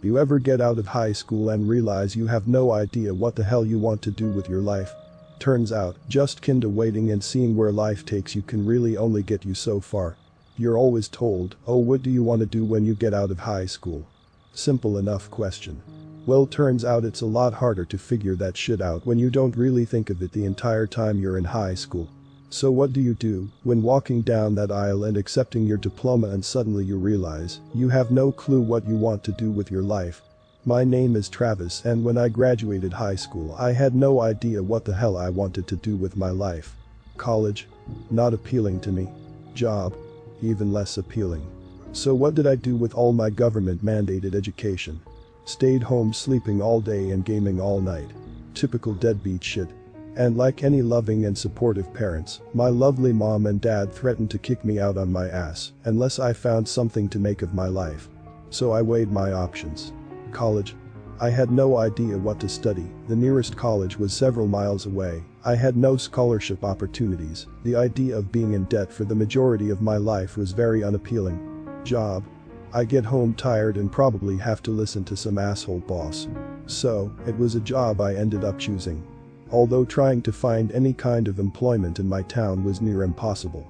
You ever get out of high school and realize you have no idea what the hell you want to do with your life? Turns out, just kinda waiting and seeing where life takes you can really only get you so far. You're always told, oh, what do you want to do when you get out of high school? Simple enough question. Well, turns out it's a lot harder to figure that shit out when you don't really think of it the entire time you're in high school. So what do you do when walking down that aisle and accepting your diploma and suddenly you realize you have no clue what you want to do with your life? My name is Travis, and when I graduated high school I had no idea what the hell I wanted to do with my life. College? Not appealing to me. Job? Even less appealing. So what did I do with all my government-mandated education? Stayed home sleeping all day and gaming all night. Typical deadbeat shit. And like any loving and supportive parents, my lovely mom and dad threatened to kick me out on my ass unless I found something to make of my life. So I weighed my options. College? I had no idea what to study. The nearest college was several miles away. I had no scholarship opportunities. The idea of being in debt for the majority of my life was very unappealing. Job? I get home tired and probably have to listen to some asshole boss. So, it was a job I ended up choosing. Although trying to find any kind of employment in my town was near impossible.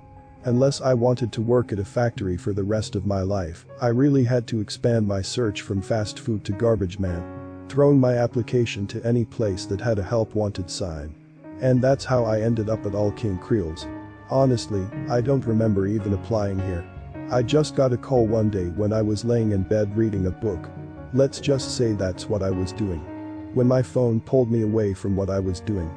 Unless I wanted to work at a factory for the rest of my life, I really had to expand my search from fast food to garbage man. Throwing my application to any place that had a help wanted sign. And that's how I ended up at All King Creels. Honestly, I don't remember even applying here. I just got a call one day when I was laying in bed reading a book. Let's just say that's what I was doing. When my phone pulled me away from what I was doing.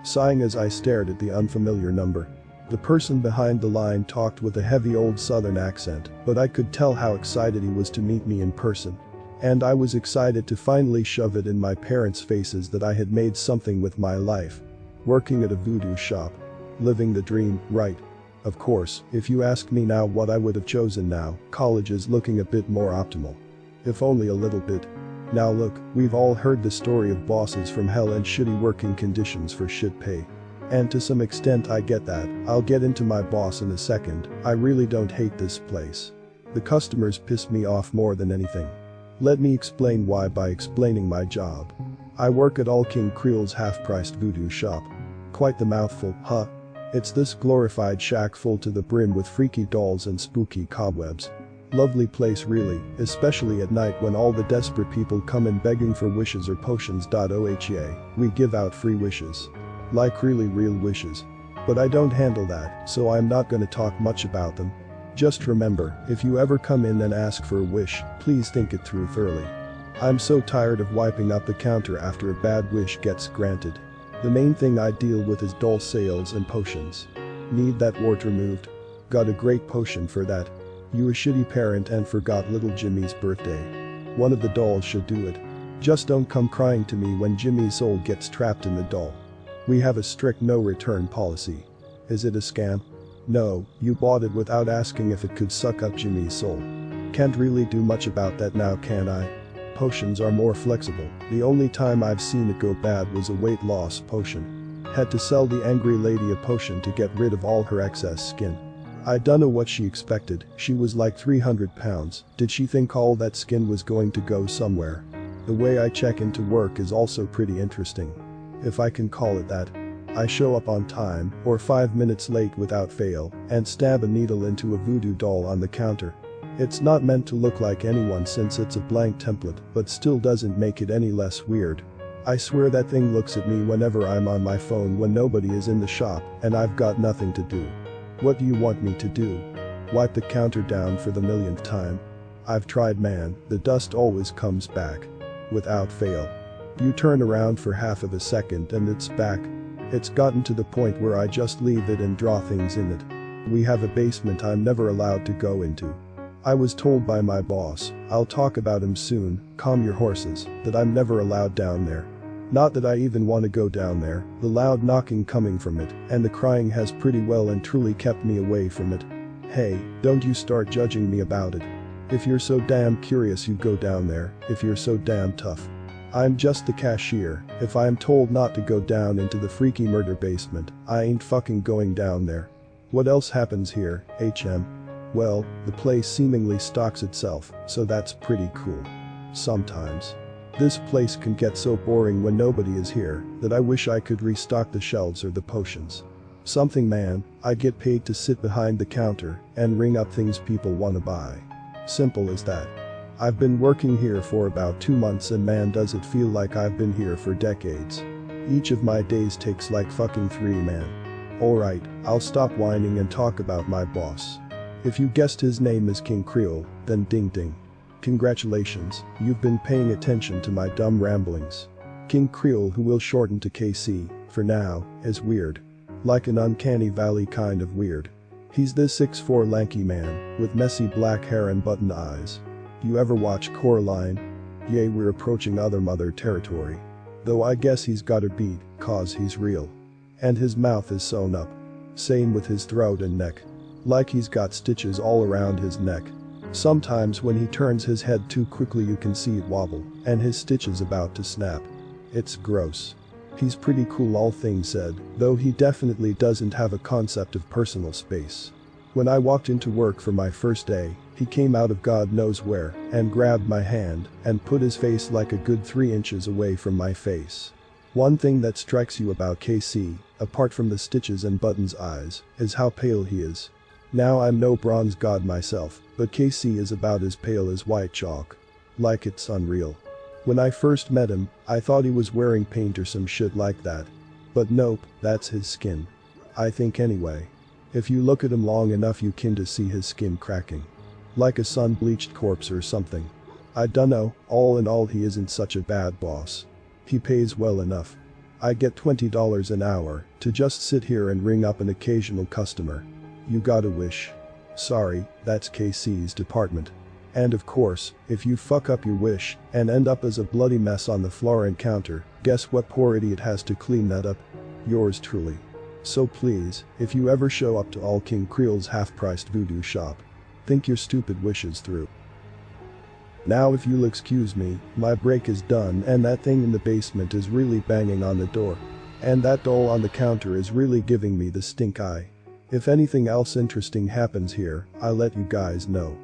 Sighing as I stared at the unfamiliar number. The person behind the line talked with a heavy old southern accent, but I could tell how excited he was to meet me in person. And I was excited to finally shove it in my parents' faces that I had made something with my life. Working at a voodoo shop. Living the dream, right? Of course, if you ask me now what I would have chosen now, college is looking a bit more optimal. If only a little bit. Now look, we've all heard the story of bosses from hell and shitty working conditions for shit pay. And to some extent I get that. I'll get into my boss in a second. I really don't hate this place. The customers piss me off more than anything. Let me explain why by explaining my job. I work at All King Creel's half-priced voodoo shop. Quite the mouthful, huh? It's this glorified shack full to the brim with freaky dolls and spooky cobwebs. Lovely place really, especially at night when all the desperate people come in begging for wishes or potions. OHA, we give out free wishes. Like really real wishes. But I don't handle that, so I'm not gonna talk much about them. Just remember, if you ever come in and ask for a wish, please think it through thoroughly. I'm so tired of wiping up the counter after a bad wish gets granted. The main thing I deal with is doll sales and potions. Need that wart removed? Got a great potion for that. You a shitty parent and forgot little Jimmy's birthday. One of the dolls should do it. Just don't come crying to me when Jimmy's soul gets trapped in the doll. We have a strict no return policy. Is it a scam? No, you bought it without asking if it could suck up Jimmy's soul. Can't really do much about that now, can I? Potions are more flexible. The only time I've seen it go bad was a weight loss potion. Had to sell the angry lady a potion to get rid of all her excess skin. I dunno what she expected. She was like 300 pounds. Did she think all that skin was going to go somewhere? The way I check into work is also pretty interesting. If I can call it that. I show up on time, or 5 minutes late without fail, and stab a needle into a voodoo doll on the counter. It's not meant to look like anyone since it's a blank template, but still doesn't make it any less weird. I swear that thing looks at me whenever I'm on my phone when nobody is in the shop and I've got nothing to do. What do you want me to do? Wipe the counter down for the millionth time? I've tried, man, the dust always comes back. Without fail. You turn around for half of a second and it's back. It's gotten to the point where I just leave it and draw things in it. We have a basement I'm never allowed to go into. I was told by my boss, I'll talk about him soon, calm your horses, that I'm never allowed down there. Not that I even want to go down there, the loud knocking coming from it, and the crying has pretty well and truly kept me away from it. Hey, don't you start judging me about it. If you're so damn curious you go down there, if you're so damn tough. I'm just the cashier. If I'm told not to go down into the freaky murder basement, I ain't fucking going down there. What else happens here, HM? Well, the place seemingly stocks itself, so that's pretty cool. Sometimes. This place can get so boring when nobody is here that I wish I could restock the shelves or the potions. Something man, I get paid to sit behind the counter and ring up things people wanna buy. Simple as that. I've been working here for about 2 months and man does it feel like I've been here for decades. Each of my days takes like fucking 3 man. Alright, I'll stop whining and talk about my boss. If you guessed his name is King Creole, then ding ding. Congratulations, you've been paying attention to my dumb ramblings. King Creole, who will shorten to KC, for now, is weird. Like an uncanny valley kind of weird. He's this 6'4" lanky man, with messy black hair and button eyes. You ever watch Coraline? Yay, we're approaching other mother territory. Though I guess he's got a beat, cause he's real. And his mouth is sewn up. Same with his throat and neck. Like he's got stitches all around his neck. Sometimes when he turns his head too quickly you can see it wobble, and his stitch is about to snap. It's gross. He's pretty cool all things said, though he definitely doesn't have a concept of personal space. When I walked into work for my first day, he came out of God knows where and grabbed my hand and put his face like a good 3 inches away from my face. One thing that strikes you about KC, apart from the stitches and Button's eyes, is how pale he is. Now I'm no bronze god myself, but KC is about as pale as white chalk. Like it's unreal. When I first met him, I thought he was wearing paint or some shit like that. But nope, that's his skin. I think anyway. If you look at him long enough you can see his skin cracking. Like a sun-bleached corpse or something. I dunno, all in all he isn't such a bad boss. He pays well enough. I get $20 an hour to just sit here and ring up an occasional customer. You gotta wish. Sorry, that's KC's department. And of course, if you fuck up your wish and end up as a bloody mess on the floor and counter, guess what poor idiot has to clean that up? Yours truly. So please, if you ever show up to all King Creole's half-priced voodoo shop, think your stupid wishes through. Now if you'll excuse me, my break is done and that thing in the basement is really banging on the door. And that doll on the counter is really giving me the stink eye. If anything else interesting happens here, I'll let you guys know.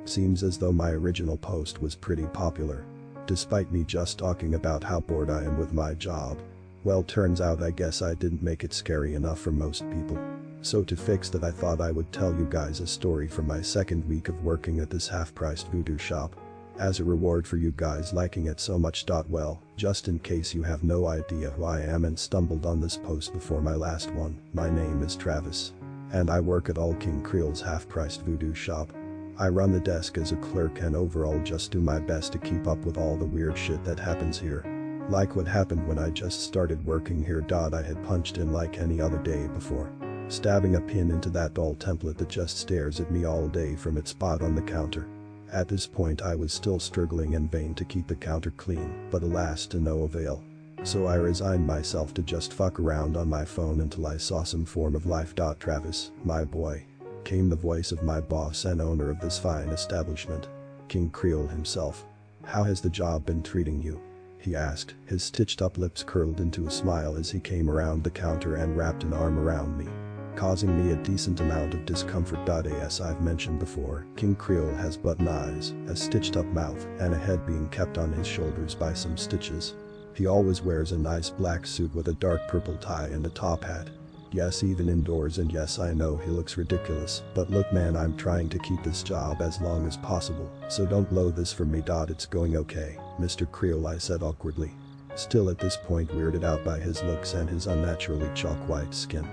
Seems as though my original post was pretty popular. Despite me just talking about how bored I am with my job. Well, turns out I guess I didn't make it scary enough for most people. So to fix that I thought I would tell you guys a story from my second week of working at this half-priced voodoo shop. As a reward for you guys liking it so much. Well, just in case you have no idea who I am and stumbled on this post before my last one, my name is Travis. And I work at All King Creole's half-priced voodoo shop. I run the desk as a clerk and overall just do my best to keep up with all the weird shit that happens here. Like what happened when I just started working here. I had punched in like any other day before. Stabbing a pin into that doll template that just stares at me all day from its spot on the counter. At this point I was still struggling in vain to keep the counter clean, but alas to no avail. So I resigned myself to just fuck around on my phone until I saw some form of life. Travis, my boy. Came the voice of my boss and owner of this fine establishment. King Creole himself. How has the job been treating you? He asked, his stitched up lips curled into a smile as he came around the counter and wrapped an arm around me. Causing me a decent amount of discomfort. As I've mentioned before, King Creole has button eyes, a stitched up mouth, and a head being kept on his shoulders by some stitches. He always wears a nice black suit with a dark purple tie and a top hat. Yes, even indoors, and yes, I know he looks ridiculous, but look man, I'm trying to keep this job as long as possible, so don't blow this for me. It's going okay, Mr. Creole, I said awkwardly. Still at this point weirded out by his looks and his unnaturally chalk white skin.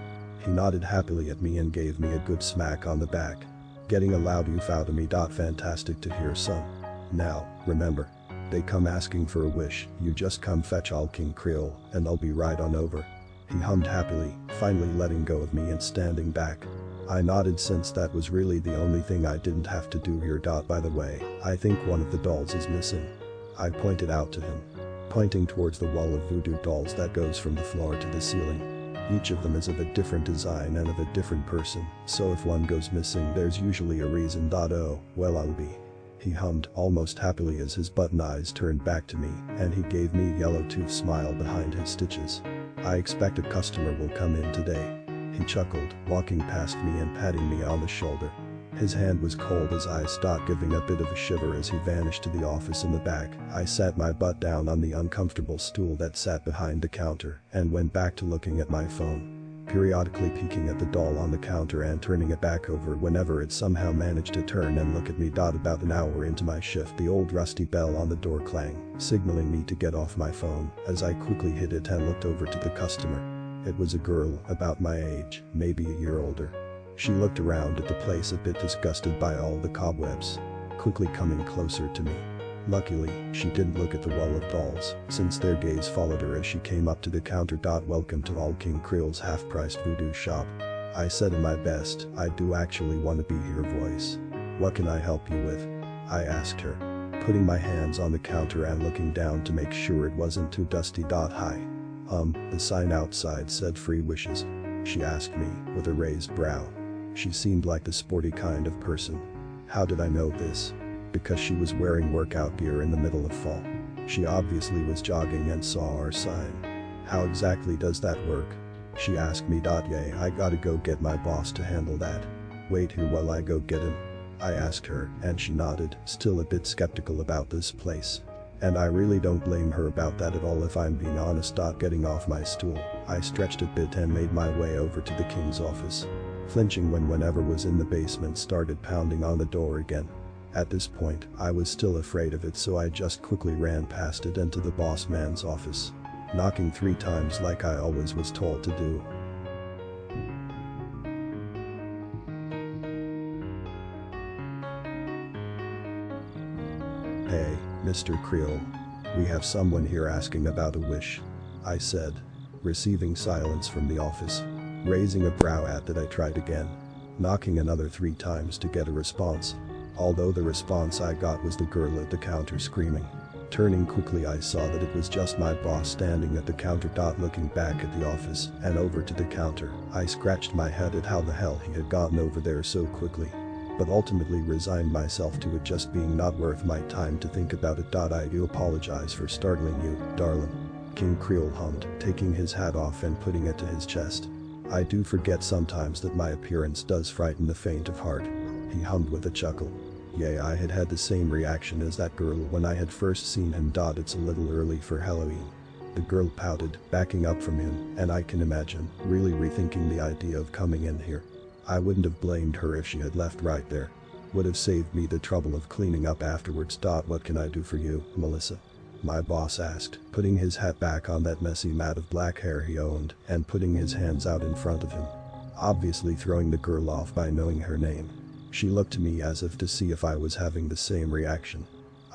He nodded happily at me and gave me a good smack on the back. Getting a loud oof out of me. Fantastic to hear, son. Now, remember. They come asking for a wish, you just come fetch All King Creole, and I'll be right on over. He hummed happily, finally letting go of me and standing back. I nodded since that was really the only thing I didn't have to do here. By the way, I think one of the dolls is missing. I pointed out to him. Pointing towards the wall of voodoo dolls that goes from the floor to the ceiling. Each of them is of a different design and of a different person, so if one goes missing there's usually a reason. Oh, well I'll be. He hummed almost happily as his button eyes turned back to me and he gave me a yellow tooth smile behind his stitches. I expect a customer will come in today. He chuckled, walking past me and patting me on the shoulder. His hand was cold as ice, giving a bit of a shiver as he vanished to the office in the back. I sat my butt down on the uncomfortable stool that sat behind the counter and went back to looking at my phone, periodically peeking at the doll on the counter and turning it back over whenever it somehow managed to turn and look at me. About an hour into my shift, the old rusty bell on the door clanged, signaling me to get off my phone, as I quickly hit it and looked over to the customer. It was a girl, about my age, maybe a year older. She looked around at the place a bit disgusted by all the cobwebs, quickly coming closer to me. Luckily, she didn't look at the wall of dolls, since their gaze followed her as she came up to the counter. Welcome to all King Creel's half-priced Voodoo shop. I said in my best, I do actually want to be here voice. What can I help you with? I asked her, putting my hands on the counter and looking down to make sure it wasn't too dusty. Hi. The sign outside said free wishes. She asked me, with a raised brow. She seemed like the sporty kind of person. How did I know this? Because she was wearing workout gear in the middle of fall. She obviously was jogging and saw our sign. How exactly does that work? She asked me. Yeah, I gotta go get my boss to handle that. Wait here while I go get him. I asked her, and she nodded, still a bit skeptical about this place. And I really don't blame her about that at all if I'm being honest. Getting off my stool, I stretched a bit and made my way over to the king's office, flinching when whatever was in the basement started pounding on the door again. At this point, I was still afraid of it, so I just quickly ran past it and to the boss man's office, knocking 3 times like I always was told to do. Hey, Mr. Creel. We have someone here asking about a wish, I said, receiving silence from the office. Raising a brow at that, I tried again, knocking another 3 times to get a response. Although the response I got was the girl at the counter screaming. Turning quickly, I saw that it was just my boss standing at the counter. Looking back at the office and over to the counter, I scratched my head at how the hell he had gotten over there so quickly, but ultimately resigned myself to it just being not worth my time to think about it. I do apologize for startling you, darling, King Creel hummed, taking his hat off and putting it to his chest. I do forget sometimes that my appearance does frighten the faint of heart, he hummed with a chuckle. Yeah, I had had the same reaction as that girl when I had first seen him. It's a little early for Halloween. The girl pouted, backing up from him, and I can imagine, really rethinking the idea of coming in here. I wouldn't have blamed her if she had left right there. Would have saved me the trouble of cleaning up afterwards. What can I do for you, Melissa? My boss asked, putting his hat back on that messy mat of black hair he owned and putting his hands out in front of him, obviously throwing the girl off by knowing her name. She looked to me as if to see if I was having the same reaction.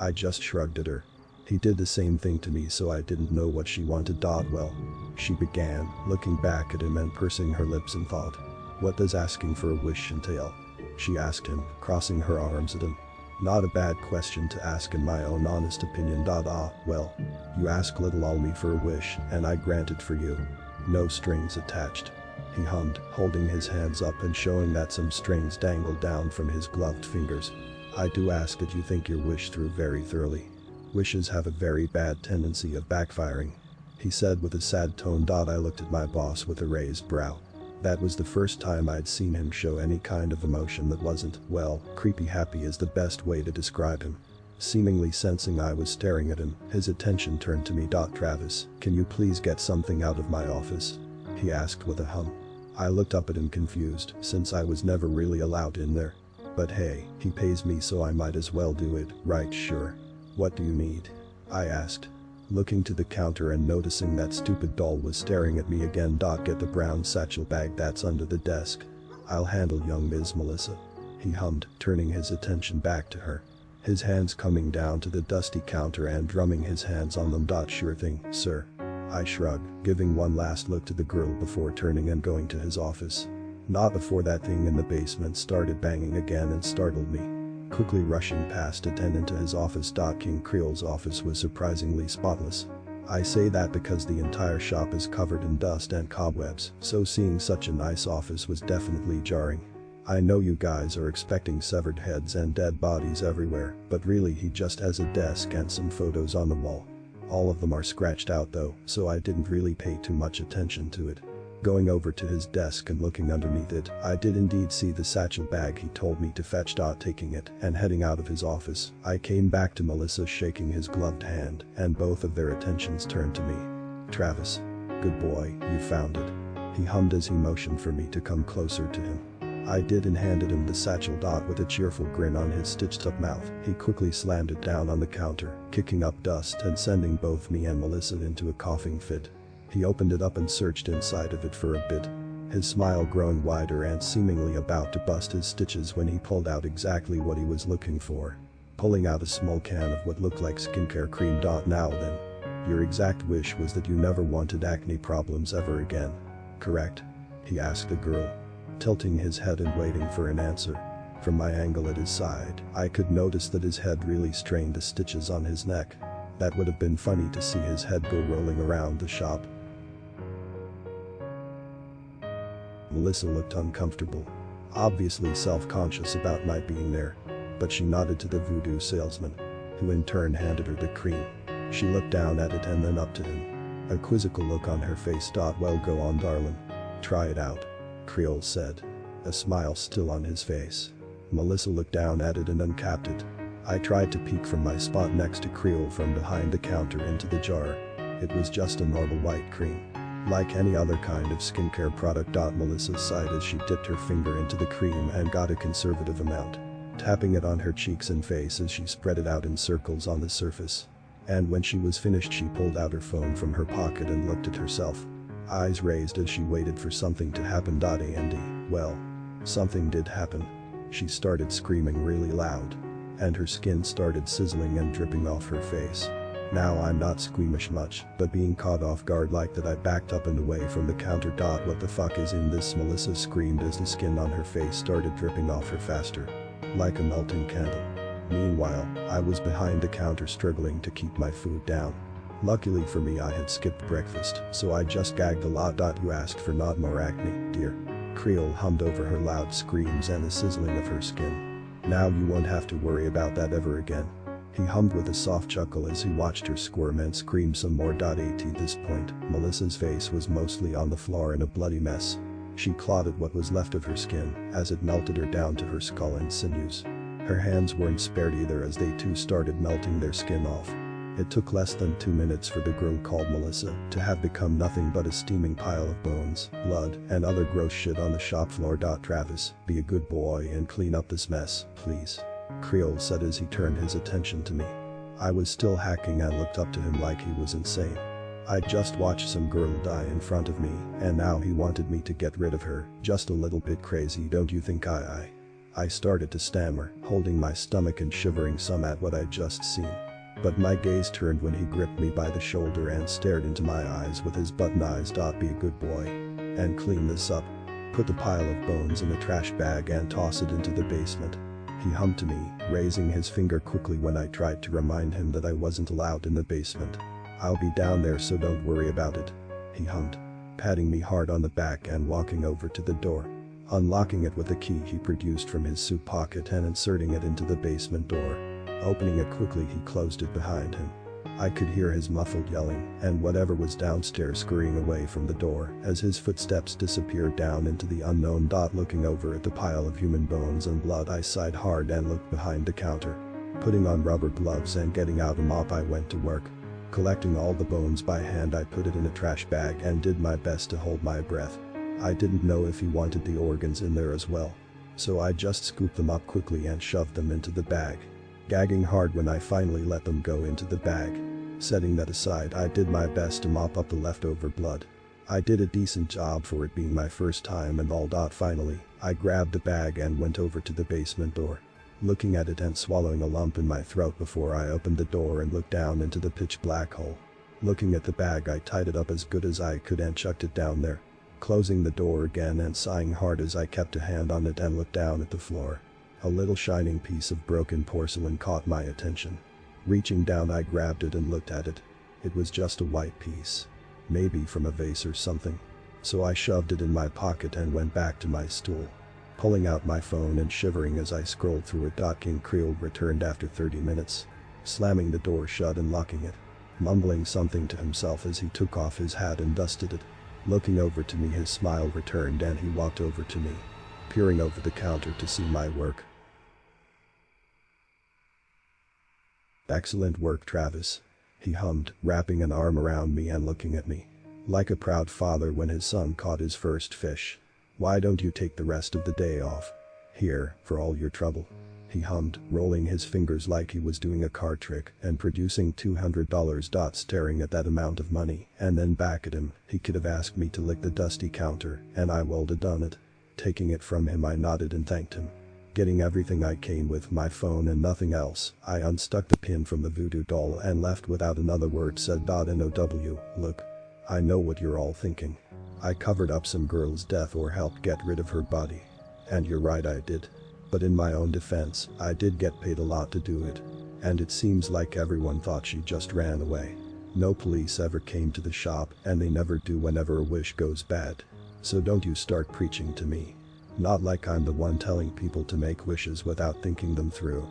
I just shrugged at her. He did the same thing to me, so I didn't know what she wanted. Well, she began, looking back at him and pursing her lips in thought. What does asking for a wish entail? She asked him, crossing her arms at him. Not a bad question to ask in my own honest opinion. Well, you ask little Almy for a wish, and I grant it for you. No strings attached, he hummed, holding his hands up and showing that some strings dangled down from his gloved fingers. I do ask that you think your wish through very thoroughly. Wishes have a very bad tendency of backfiring, he said with a sad tone. I looked at my boss with a raised brow. That was the first time I'd seen him show any kind of emotion that wasn't, well, creepy happy is the best way to describe him. Seemingly sensing I was staring at him, his attention turned to me. Travis, can you please get something out of my office? He asked with a hum. I looked up at him confused, since I was never really allowed in there. But hey, he pays me, so I might as well do it, right? Sure. What do you need? I asked, looking to the counter and noticing that stupid doll was staring at me again. Get the brown satchel bag that's under the desk. I'll handle young Ms. Melissa, he hummed, turning his attention back to her, his hands coming down to the dusty counter and drumming his hands on them. Sure thing, sir. I shrugged, giving one last look to the girl before turning and going to his office. Not before that thing in the basement started banging again and startled me. Quickly rushing past it and into his office. King Creel's office was surprisingly spotless. I say that because the entire shop is covered in dust and cobwebs, so seeing such a nice office was definitely jarring. I know you guys are expecting severed heads and dead bodies everywhere, but really he just has a desk and some photos on the wall. All of them are scratched out though, so I didn't really pay too much attention to it. Going over to his desk and looking underneath it, I did indeed see the satchel bag he told me to fetch. Taking it and heading out of his office, I came back to Melissa shaking his gloved hand, and both of their attentions turned to me. "Travis. Good boy, you found it," he hummed as he motioned for me to come closer to him. I did and handed him the satchel. With a cheerful grin on his stitched-up mouth, he quickly slammed it down on the counter, kicking up dust and sending both me and Melissa into a coughing fit. He opened it up and searched inside of it for a bit, his smile growing wider and seemingly about to bust his stitches when he pulled out exactly what he was looking for. Pulling out a small can of what looked like skincare cream. "Now then, your exact wish was that you never wanted acne problems ever again, correct?" he asked the girl, tilting his head and waiting for an answer. From my angle at his side, I could notice that his head really strained the stitches on his neck. That would have been funny to see his head go rolling around the shop. Melissa looked uncomfortable, obviously self-conscious about my being there, but she nodded to the Voodoo salesman, who in turn handed her the cream. She looked down at it and then up to him, a quizzical look on her face. "Well, go on, darling. Try it out," Creole said, a smile still on his face. Melissa looked down at it and uncapped it. I tried to peek from my spot next to Creole from behind the counter into the jar. It was just a normal white cream, like any other kind of skincare product. Melissa sighed as she dipped her finger into the cream and got a conservative amount, tapping it on her cheeks and face as she spread it out in circles on the surface. And when she was finished, she pulled out her phone from her pocket and looked at herself, eyes raised as she waited for something to happen. And well, something did happen. She started screaming really loud, and her skin started sizzling and dripping off her face. Now I'm not squeamish much, but being caught off guard like that, I backed up and away from the counter. "What the fuck is in this?" Melissa screamed as the skin on her face started dripping off her faster, like a melting candle. Meanwhile, I was behind the counter struggling to keep my food down. Luckily for me, I had skipped breakfast, so I just gagged a lot. "You asked for not more acne, dear," Creole hummed over her loud screams and the sizzling of her skin. "Now you won't have to worry about that ever again," he hummed with a soft chuckle as he watched her squirm and scream some more. At this point, Melissa's face was mostly on the floor in a bloody mess. She clawed at what was left of her skin as it melted her down to her skull and sinews. Her hands weren't spared either as they too started melting their skin off. It took less than 2 minutes for the girl called Melissa to have become nothing but a steaming pile of bones, blood, and other gross shit on the shop floor. "Travis, be a good boy and clean up this mess, please," Creole said as he turned his attention to me. I was still hacking and looked up to him like he was insane. I'd just watched some girl die in front of me, and now he wanted me to get rid of her. Just a little bit crazy, don't you think? I started to stammer, holding my stomach and shivering some at what I'd just seen. But my gaze turned when he gripped me by the shoulder and stared into my eyes with his button eyes. "Be a good boy and clean this up. Put the pile of bones in a trash bag and toss it into the basement," he hummed to me, raising his finger quickly when I tried to remind him that I wasn't allowed in the basement. "I'll be down there, so don't worry about it," he hummed, patting me hard on the back and walking over to the door. Unlocking it with a key he produced from his suit pocket and inserting it into the basement door. Opening it quickly, he closed it behind him. I could hear his muffled yelling and whatever was downstairs scurrying away from the door as his footsteps disappeared down into the unknown. Looking over at the pile of human bones and blood, I sighed hard and looked behind the counter. Putting on rubber gloves and getting out a mop, I went to work. Collecting all the bones by hand, I put it in a trash bag and did my best to hold my breath. I didn't know if he wanted the organs in there as well, so I just scooped them up quickly and shoved them into the bag, gagging hard when I finally let them go into the bag. Setting that aside, I did my best to mop up the leftover blood. I did a decent job for it being my first time and all. Finally, I grabbed the bag and went over to the basement door, looking at it and swallowing a lump in my throat before I opened the door and looked down into the pitch black hole. Looking at the bag, I tied it up as good as I could and chucked it down there, closing the door again and sighing hard as I kept a hand on it and looked down at the floor. A little shining piece of broken porcelain caught my attention. Reaching down, I grabbed it and looked at it. It was just a white piece, maybe from a vase or something. So I shoved it in my pocket and went back to my stool, pulling out my phone and shivering as I scrolled through it. King Creole returned after 30 minutes, slamming the door shut and locking it, mumbling something to himself as he took off his hat and dusted it. Looking over to me, his smile returned and he walked over to me, peering over the counter to see my work. "Excellent work, Travis," he hummed, wrapping an arm around me and looking at me like a proud father when his son caught his first fish. "Why don't you take the rest of the day off? Here, for all your trouble," he hummed, rolling his fingers like he was doing a card trick and producing $200. Staring at that amount of money and then back at him, he could have asked me to lick the dusty counter and I would have done it. Taking it from him, I nodded and thanked him. Getting everything I came with, my phone and nothing else, I unstuck the pin from the voodoo doll and left without another word said. "NOW, look. I know what you're all thinking. I covered up some girl's death or helped get rid of her body. And you're right, I did. But in my own defense, I did get paid a lot to do it. And it seems like everyone thought she just ran away. No police ever came to the shop and they never do whenever a wish goes bad. So don't you start preaching to me. Not like I'm the one telling people to make wishes without thinking them through."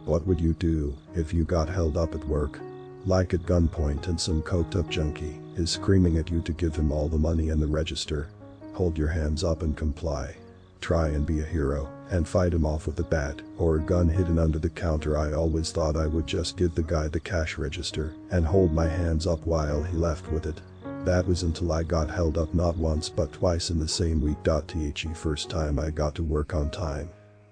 What would you do if you got held up at work? Like at gunpoint and some coked up junkie is screaming at you to give him all the money in the register? Hold your hands up and comply. Try and be a hero and fight him off with a bat or a gun hidden under the counter. I always thought I would just give the guy the cash register and hold my hands up while he left with it. That was until I got held up not once but twice in the same week. The first time I got to work on time,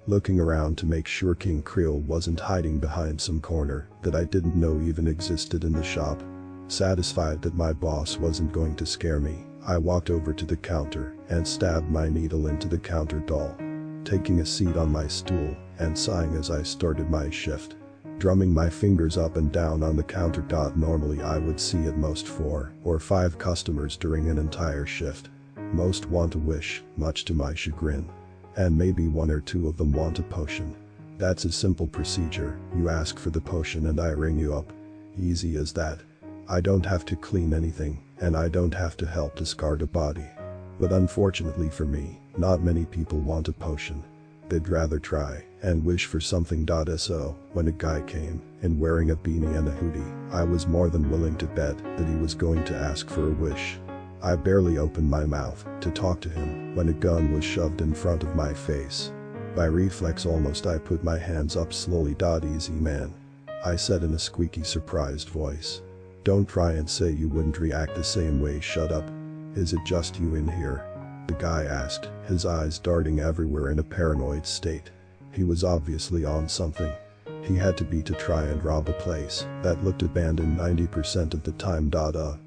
looking around to make sure King Creole wasn't hiding behind some corner that I didn't know even existed in the shop. Satisfied that my boss wasn't going to scare me, I walked over to the counter and stabbed my needle into the counter doll, taking a seat on my stool and sighing as I started my shift, drumming my fingers up and down on the counter. Normally I would see at most 4 or 5 customers during an entire shift. Most want a wish, much to my chagrin. And maybe 1 or 2 of them want a potion. That's a simple procedure. You ask for the potion and I ring you up. Easy as that. I don't have to clean anything, and I don't have to help discard a body. But unfortunately for me, not many people want a potion. They'd rather try and wish for something. So, when a guy came in wearing a beanie and a hoodie, I was more than willing to bet that he was going to ask for a wish. I barely opened my mouth to talk to him when a gun was shoved in front of my face. By reflex almost I put my hands up slowly. "Easy man," I said in a squeaky surprised voice. "Don't try and say you wouldn't react the same way. Shut up. Is it just you in here?" the guy asked, his eyes darting everywhere in a paranoid state. He was obviously on something. He had to be to try and rob a place that looked abandoned 90% of the time.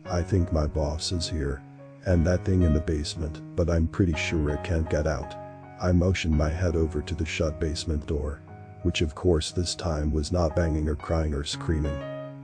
"I think my boss is here. And that thing in the basement, but I'm pretty sure it can't get out." I motioned my head over to the shut basement door, which of course this time was not banging or crying or screaming.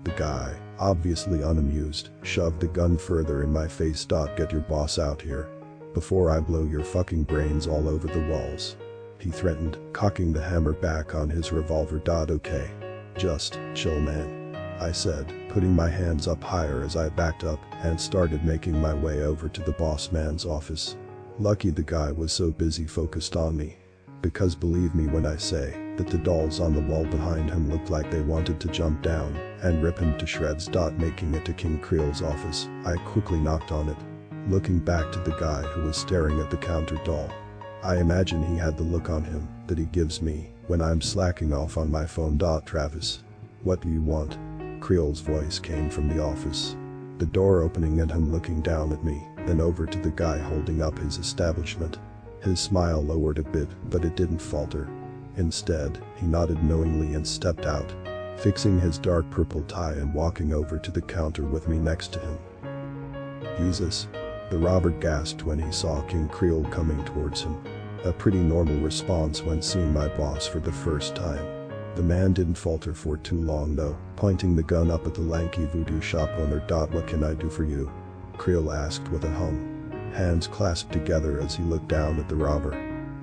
The guy, obviously unamused, shoved the gun further in my face. "Get your boss out here before I blow your fucking brains all over the walls," he threatened, cocking the hammer back on his revolver. "Okay. Just chill, man," I said, putting my hands up higher as I backed up and started making my way over to the boss man's office. Lucky the guy was so busy focused on me. Because believe me when I say that the dolls on the wall behind him looked like they wanted to jump down and rip him to shreds. Making it to King Creole's office, I quickly knocked on it, looking back to the guy who was staring at the counter doll. I imagine he had the look on him that he gives me when I'm slacking off on my phone. "Travis, what do you want?" Creole's voice came from the office, the door opening and him looking down at me, then over to the guy holding up his establishment. His smile lowered a bit, but it didn't falter. Instead, he nodded knowingly and stepped out, fixing his dark purple tie and walking over to the counter with me next to him. "Jesus," the robber gasped when he saw King Creole coming towards him. A pretty normal response when seeing my boss for the first time. The man didn't falter for too long though, pointing the gun up at the lanky voodoo shop owner. "What can I do for you?" Creole asked with a hum, hands clasped together as he looked down at the robber.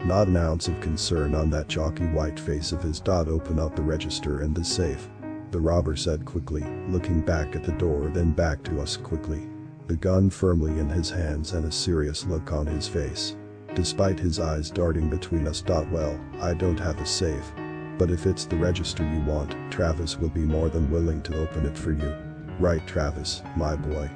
Not an ounce of concern on that chalky white face of his. "Open up the register and the safe," the robber said quickly, looking back at the door then back to us quickly, the gun firmly in his hands and a serious look on his face, despite his eyes darting between us. "Well, I don't have a safe. But if it's the register you want, Travis will be more than willing to open it for you." Right, Travis, my boy?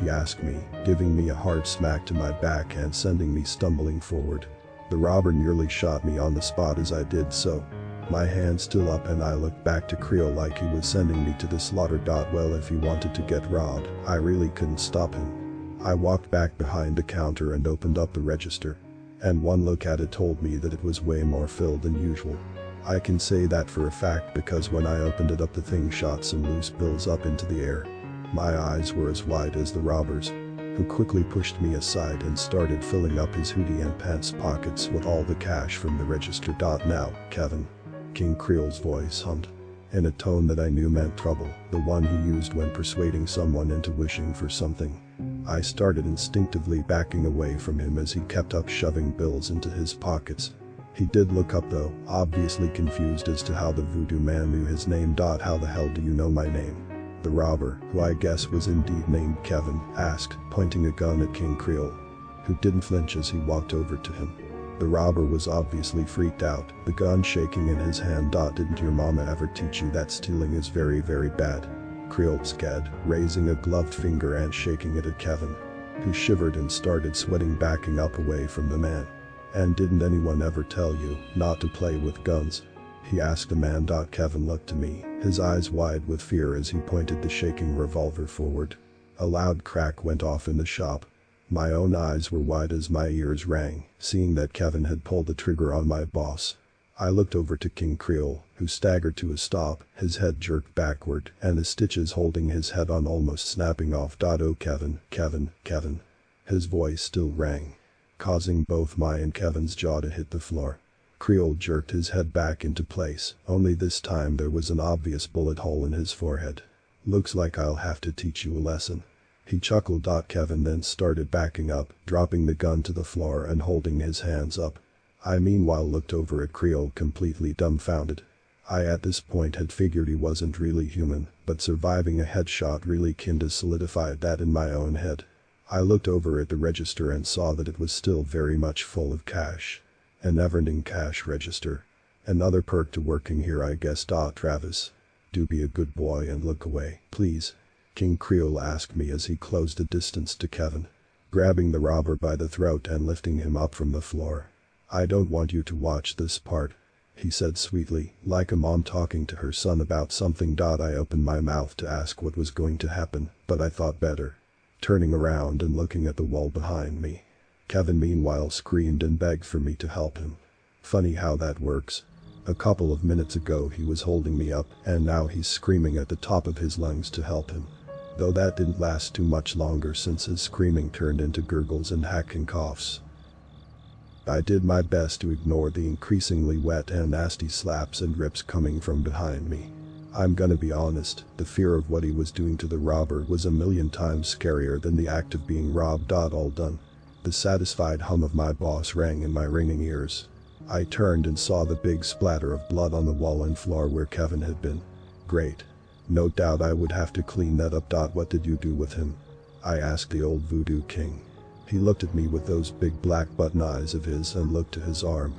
He asked me, giving me a hard smack to my back and sending me stumbling forward. The robber nearly shot me on the spot as I did so. My hand still up, and I looked back to Creole like he was sending me to the slaughter. Well, if he wanted to get robbed, I really couldn't stop him. I walked back behind the counter and opened up the register. And one look at it told me that it was way more filled than usual. I can say that for a fact because when I opened it up, the thing shot some loose bills up into the air. My eyes were as wide as the robber's, who quickly pushed me aside and started filling up his hoodie and pants pockets with all the cash from the register. Now, Kevin. King Creole's voice hummed, in a tone that I knew meant trouble, the one he used when persuading someone into wishing for something. I started instinctively backing away from him as he kept up shoving bills into his pockets. He did look up though, obviously confused as to how the voodoo man knew his name. How the hell do you know my name? The robber, who I guess was indeed named Kevin, asked, pointing a gun at King Creole, who didn't flinch as he walked over to him. The robber was obviously freaked out, the gun shaking in his hand. Didn't your mama ever teach you that stealing is very, very bad? Creole said, raising a gloved finger and shaking it at Kevin, who shivered and started sweating, backing up away from the man. And didn't anyone ever tell you not to play with guns? He asked the man. Kevin looked to me, his eyes wide with fear as he pointed the shaking revolver forward. A loud crack went off in the shop. My own eyes were wide as my ears rang, seeing that Kevin had pulled the trigger on my boss. I looked over to King Creole, who staggered to a stop, his head jerked backward, and the stitches holding his head on almost snapping off. Oh, Kevin, Kevin, Kevin. His voice still rang, causing both my and Kevin's jaw to hit the floor. Creole jerked his head back into place, only this time there was an obvious bullet hole in his forehead. Looks like I'll have to teach you a lesson. He chuckled. Kevin then started backing up, dropping the gun to the floor and holding his hands up. I meanwhile looked over at Creole completely dumbfounded. I at this point had figured he wasn't really human, but surviving a headshot really kinda solidified that in my own head. I looked over at the register and saw that it was still very much full of cash. An never-ending cash register. Another perk to working here, I guess. Travis, do be a good boy and look away, please. King Creole asked me as he closed a distance to Kevin, grabbing the robber by the throat and lifting him up from the floor. I don't want you to watch this part, he said sweetly, like a mom talking to her son about something. I opened my mouth to ask what was going to happen, but I thought better, turning around and looking at the wall behind me. Kevin meanwhile screamed and begged for me to help him. Funny how that works. A couple of minutes ago he was holding me up, and now he's screaming at the top of his lungs to help him. Though that didn't last too much longer, since his screaming turned into gurgles and hacking coughs. I did my best to ignore the increasingly wet and nasty slaps and rips coming from behind me. I'm gonna be honest, the fear of what he was doing to the robber was a million times scarier than the act of being robbed. All done. The satisfied hum of my boss rang in my ringing ears. I turned and saw the big splatter of blood on the wall and floor where Kevin had been. Great. No doubt I would have to clean that up. What did you do with him? I asked the old voodoo king. He looked at me with those big black button eyes of his and looked to his arm,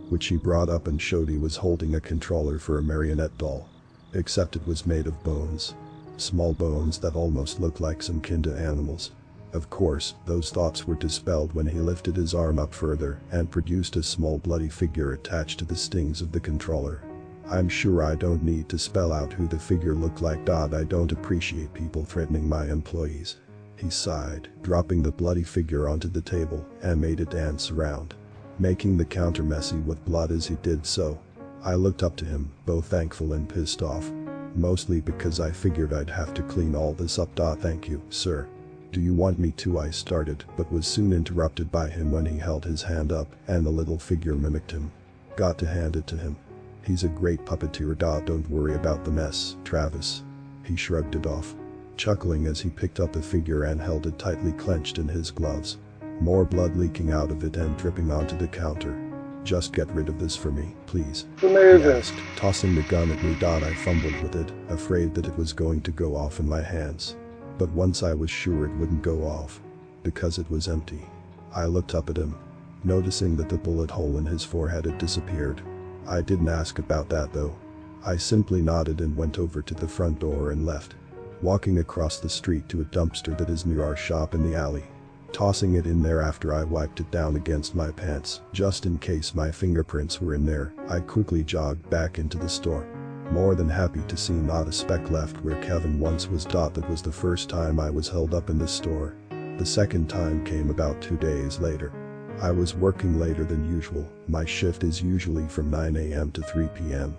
which he brought up and showed he was holding a controller for a marionette doll. Except it was made of bones. Small bones that almost looked like some kin to animals. Of course, those thoughts were dispelled when he lifted his arm up further and produced a small bloody figure attached to the stings of the controller. I'm sure I don't need to spell out who the figure looked like. I don't appreciate people threatening my employees. He sighed, dropping the bloody figure onto the table and made it dance around, making the counter messy with blood as he did so. I looked up to him, both thankful and pissed off. Mostly because I figured I'd have to clean all this up. Thank you, sir. Do you want me to? I started, but was soon interrupted by him when he held his hand up and the little figure mimicked him. Got to hand it to him. He's a great puppeteer. Don't worry about the mess, Travis. He shrugged it off, chuckling as he picked up the figure and held it tightly clenched in his gloves. More blood leaking out of it and dripping onto the counter. Just get rid of this for me, please. Amazing. He asked, tossing the gun at me. I fumbled with it, afraid that it was going to go off in my hands. But once I was sure it wouldn't go off, because it was empty. I looked up at him, noticing that the bullet hole in his forehead had disappeared. I didn't ask about that though. I simply nodded and went over to the front door and left. walking across the street to a dumpster that is near our shop in the alley. Tossing it in there after I wiped it down against my pants, just in case my fingerprints were in there, I quickly jogged back into the store. More than happy to see not a speck left where Kevin once was. That was the first time I was held up in the store. The second time came about 2 days later. I was working later than usual. My shift is usually from 9 a.m. to 3 p.m.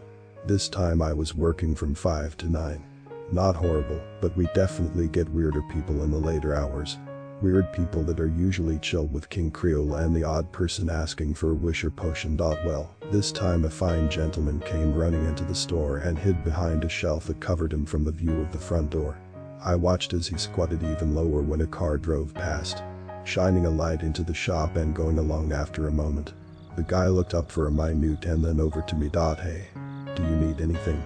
This time I was working from 5 to 9. Not horrible, but we definitely get weirder people in the later hours. Weird people that are usually chill with King Creole and the odd person asking for a wish or potion. Well, this time a fine gentleman came running into the store and hid behind a shelf that covered him from the view of the front door. I watched as he squatted even lower when a car drove past, shining a light into the shop and going along after a moment. The guy looked up for a minute and then over to me. Hey, do you need anything?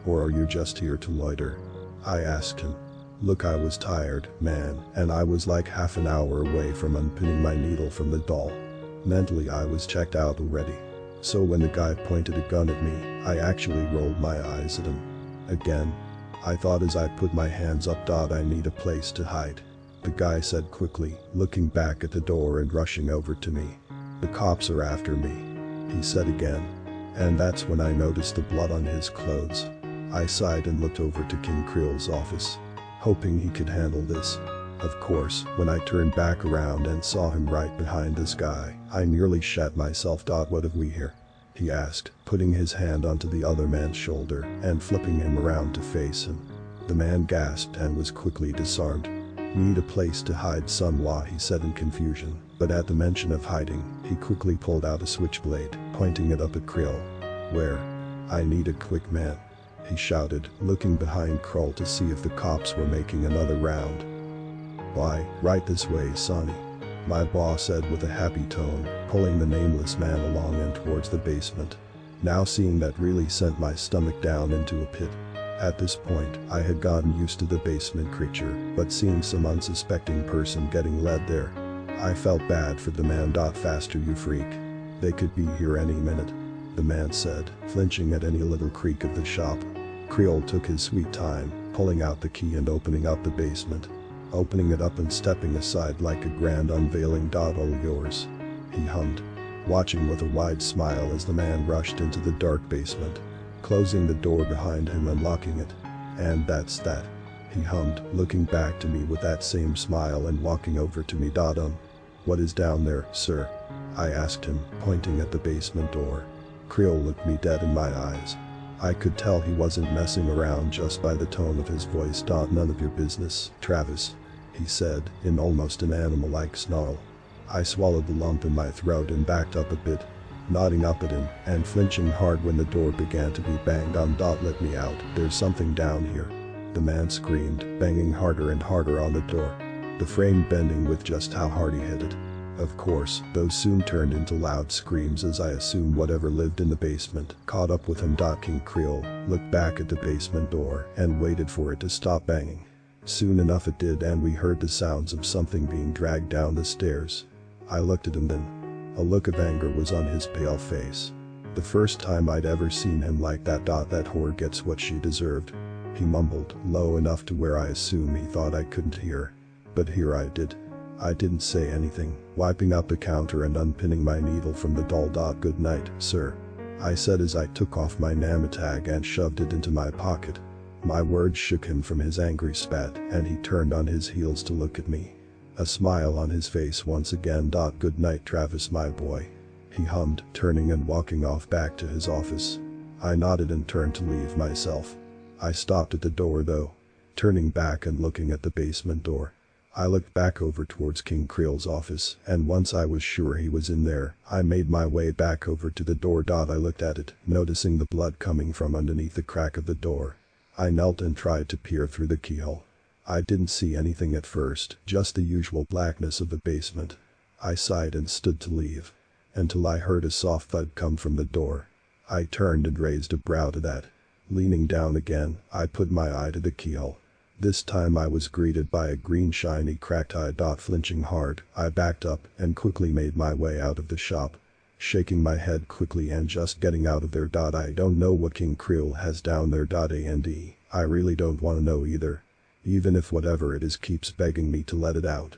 Or are you just here to loiter? I asked him. Look, I was tired, man, and I was like half an hour away from unpinning my needle from the doll. Mentally I was checked out already. So when the guy pointed a gun at me, I actually rolled my eyes at him. Again. I thought as I put my hands up. I need a place to hide. The guy said quickly, looking back at the door and rushing over to me. The cops are after me, he said again. And that's when I noticed the blood on his clothes. I sighed and looked over to King Creole's office, hoping he could handle this. Of course, when I turned back around and saw him right behind this guy, I nearly shat myself. What have we here? He asked, putting his hand onto the other man's shoulder and flipping him around to face him. The man gasped and was quickly disarmed. Need a place to hide, son, what he said in confusion, but at the mention of hiding, he quickly pulled out a switchblade, pointing it up at Creole. Where? I need a quick man, he shouted, looking behind Creole to see if the cops were making another round. Why, right this way, Sonny, my boss said with a happy tone, pulling the nameless man along and towards the basement. Now seeing that really sent my stomach down into a pit. At this point, I had gotten used to the basement creature, but seeing some unsuspecting person getting led there, I felt bad for the man. Faster, you freak. They could be here any minute, the man said, flinching at any little creak of the shop. Creole took his sweet time, pulling out the key and opening up the basement. Opening it up and stepping aside like a grand unveiling. All yours, he hummed, watching with a wide smile as the man rushed into the dark basement, closing the door behind him and locking it. And that's that, he hummed, looking back to me with that same smile and walking over to me. What is down there, sir? I asked him, pointing at the basement door. Creole looked me dead in my eyes. I could tell he wasn't messing around just by the tone of his voice. None of your business, Travis, he said, in almost an animal-like snarl. I swallowed the lump in my throat and backed up a bit, nodding up at him and flinching hard when the door began to be banged on. Let me out, there's something down here, the man screamed, banging harder and harder on the door, the frame bending with just how hard he hit it. Of course, those soon turned into loud screams as I assumed whatever lived in the basement caught up with him. King Creole looked back at the basement door and waited for it to stop banging. Soon enough it did, and we heard the sounds of something being dragged down the stairs. I looked at him then. A look of anger was on his pale face. The first time I'd ever seen him like that. That whore gets what she deserved, he mumbled, low enough to where I assume he thought I couldn't hear. But here I did. I didn't say anything, wiping up the counter and unpinning my needle from the doll. Good night, sir, I said as I took off my name tag and shoved it into my pocket. My words shook him from his angry spat, and he turned on his heels to look at me. A smile on his face once again. Good night, Travis, my boy, he hummed, turning and walking off back to his office. I nodded and turned to leave myself. I stopped at the door though, turning back and looking at the basement door. I looked back over towards King Creole's office, and once I was sure he was in there, I made my way back over to the door. I looked at it, noticing the blood coming from underneath the crack of the door. I knelt and tried to peer through the keyhole. I didn't see anything at first, just the usual blackness of the basement. I sighed and stood to leave, until I heard a soft thud come from the door. I turned and raised a brow to that. Leaning down again, I put my eye to the keyhole. This time I was greeted by a green shiny cracked eye. Flinching hard, I backed up and quickly made my way out of the shop, shaking my head quickly and just getting out of there. I don't know what King Creole has down there. And I really don't want to know either. Even if whatever it is keeps begging me to let it out.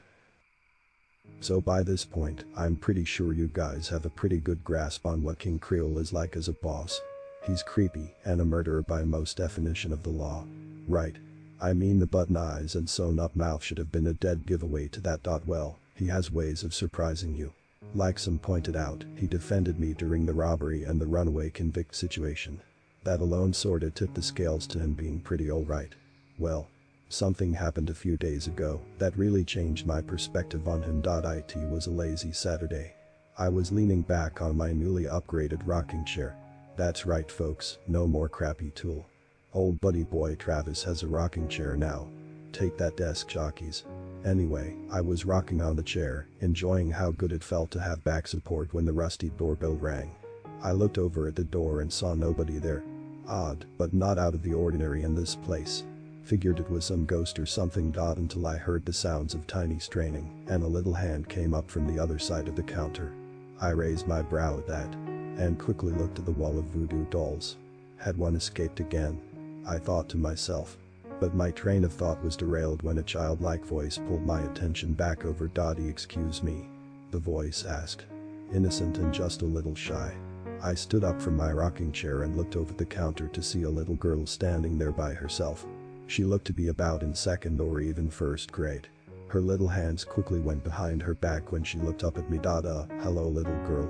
So by this point, I'm pretty sure you guys have a pretty good grasp on what King Creole is like as a boss. He's creepy and a murderer by most definition of the law. Right. I mean, the button eyes and sewn up mouth should have been a dead giveaway to that. Well, he has ways of surprising you. Like some pointed out, he defended me during the robbery and the runaway convict situation. That alone sorta tipped the scales to him being pretty alright. Well, something happened a few days ago that really changed my perspective on him. It was a lazy Saturday. I was leaning back on my newly upgraded rocking chair. That's right folks, no more crappy tool. Old buddy boy Travis has a rocking chair now. Take that desk jockeys. Anyway, I was rocking on the chair, enjoying how good it felt to have back support when the rusty doorbell rang. I looked over at the door and saw nobody there. Odd, but not out of the ordinary in this place. Figured it was some ghost or something. Until I heard the sounds of tiny straining, and a little hand came up from the other side of the counter. I raised my brow at that, and quickly looked at the wall of voodoo dolls. Had one escaped again? I thought to myself. But my train of thought was derailed when a childlike voice pulled my attention back over. Excuse me? The voice asked. Innocent and just a little shy. I stood up from my rocking chair and looked over the counter to see a little girl standing there by herself. She looked to be about in second or even first grade. Her little hands quickly went behind her back when she looked up at me. Hello little girl.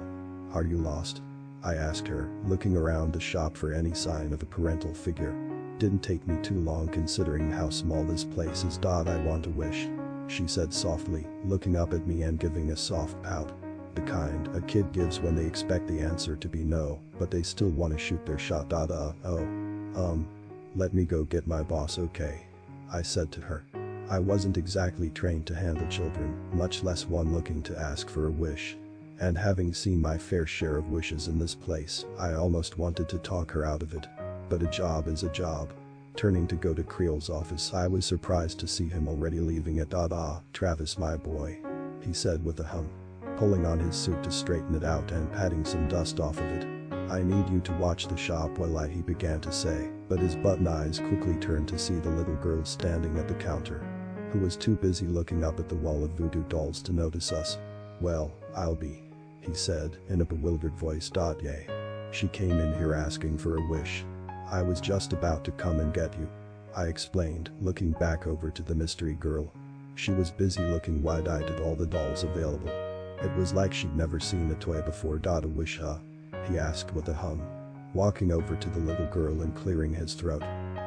Are you lost? I asked her, looking around the shop for any sign of a parental figure. Didn't take me too long considering how small this place is. I want a wish. She said softly, looking up at me and giving a soft pout. The kind a kid gives when they expect the answer to be no, but they still want to shoot their shot. Let me go get my boss, okay? I said to her. I wasn't exactly trained to handle children, much less one looking to ask for a wish. And having seen my fair share of wishes in this place, I almost wanted to talk her out of it. But a job is a job. Turning to go to Creole's office, I was surprised to see him already leaving it. Travis my boy. He said with a hum. Pulling on his suit to straighten it out and patting some dust off of it. I need you to watch the shop while he began to say, but his button eyes quickly turned to see the little girl standing at the counter. Who was too busy looking up at the wall of voodoo dolls to notice us. Well, I'll be. He said, in a bewildered voice. Yay. She came in here asking for a wish. I was just about to come and get you. I explained, looking back over to the mystery girl. She was busy looking wide-eyed at all the dolls available. It was like she'd never seen a toy before. A wish, huh? He asked with a hum. Walking over to the little girl and clearing his throat.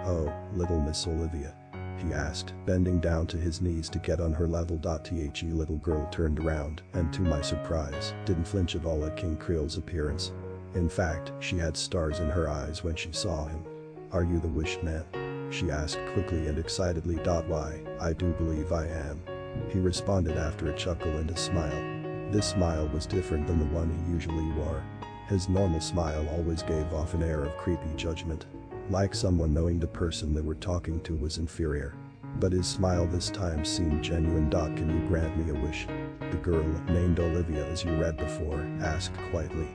Oh, little Miss Olivia? He asked, bending down to his knees to get on her level. The little girl turned around and, to my surprise, didn't flinch at all at King Creole's appearance. In fact, she had stars in her eyes when she saw him. Are you the wished man? She asked quickly and excitedly. Why, I do believe I am. He responded after a chuckle and a smile. This smile was different than the one he usually wore. His normal smile always gave off an air of creepy judgment. Like someone knowing the person they were talking to was inferior. But his smile this time seemed genuine. Can you grant me a wish? The girl, named Olivia as you read before, asked quietly.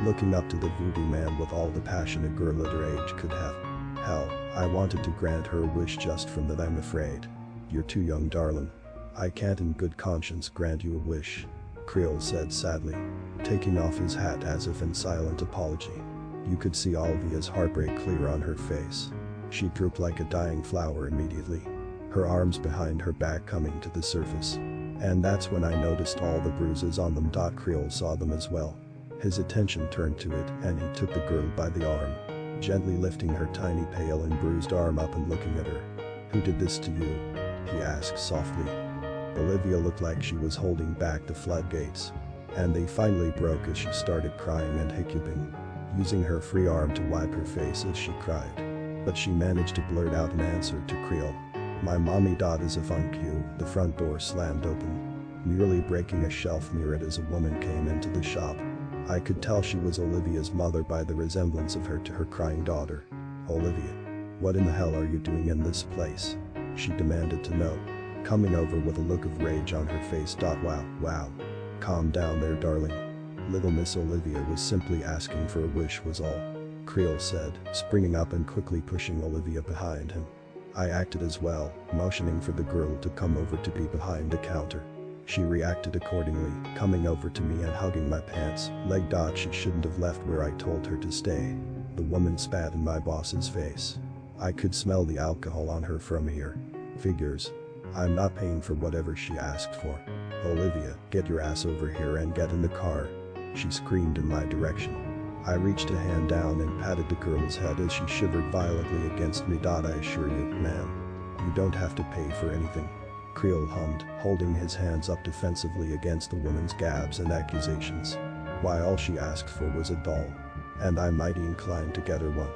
Looking up to the voodoo man with all the passion a girl at her age could have. Hell, I wanted to grant her a wish just from that. I'm afraid. You're too young, darling. I can't in good conscience grant you a wish. Creole said sadly, taking off his hat as if in silent apology. You could see Olivia's heartbreak clear on her face. She drooped like a dying flower immediately, her arms behind her back coming to the surface. And that's when I noticed all the bruises on them. Creole saw them as well. His attention turned to it and he took the girl by the arm, gently lifting her tiny pale and bruised arm up and looking at her. Who did this to you? He asked softly. Olivia looked like she was holding back the floodgates. And they finally broke as she started crying and hiccuping, using her free arm to wipe her face as she cried. But she managed to blurt out an answer to Creole. My mommy. As if on cue, the front door slammed open, nearly breaking a shelf near it as a woman came into the shop. I could tell she was Olivia's mother by the resemblance of her to her crying daughter. Olivia. What in the hell are you doing in this place? She demanded to know, coming over with a look of rage on her face. Wow. Calm down there, darling. Little Miss Olivia was simply asking for a wish was all. Creole said, springing up and quickly pushing Olivia behind him. I acted as well, motioning for the girl to come over to be behind the counter. She reacted accordingly, coming over to me and hugging my pants leg. She shouldn't have left where I told her to stay. The woman spat in my boss's face. I could smell the alcohol on her from here. Figures. I'm not paying for whatever she asked for. Olivia, get your ass over here and get in the car. She screamed in my direction. I reached a hand down and patted the girl's head as she shivered violently against me. I assure you, ma'am, you don't have to pay for anything. Creole hummed, holding his hands up defensively against the woman's gabs and accusations. Why, all she asked for was a doll. And I'm mighty inclined to get her one.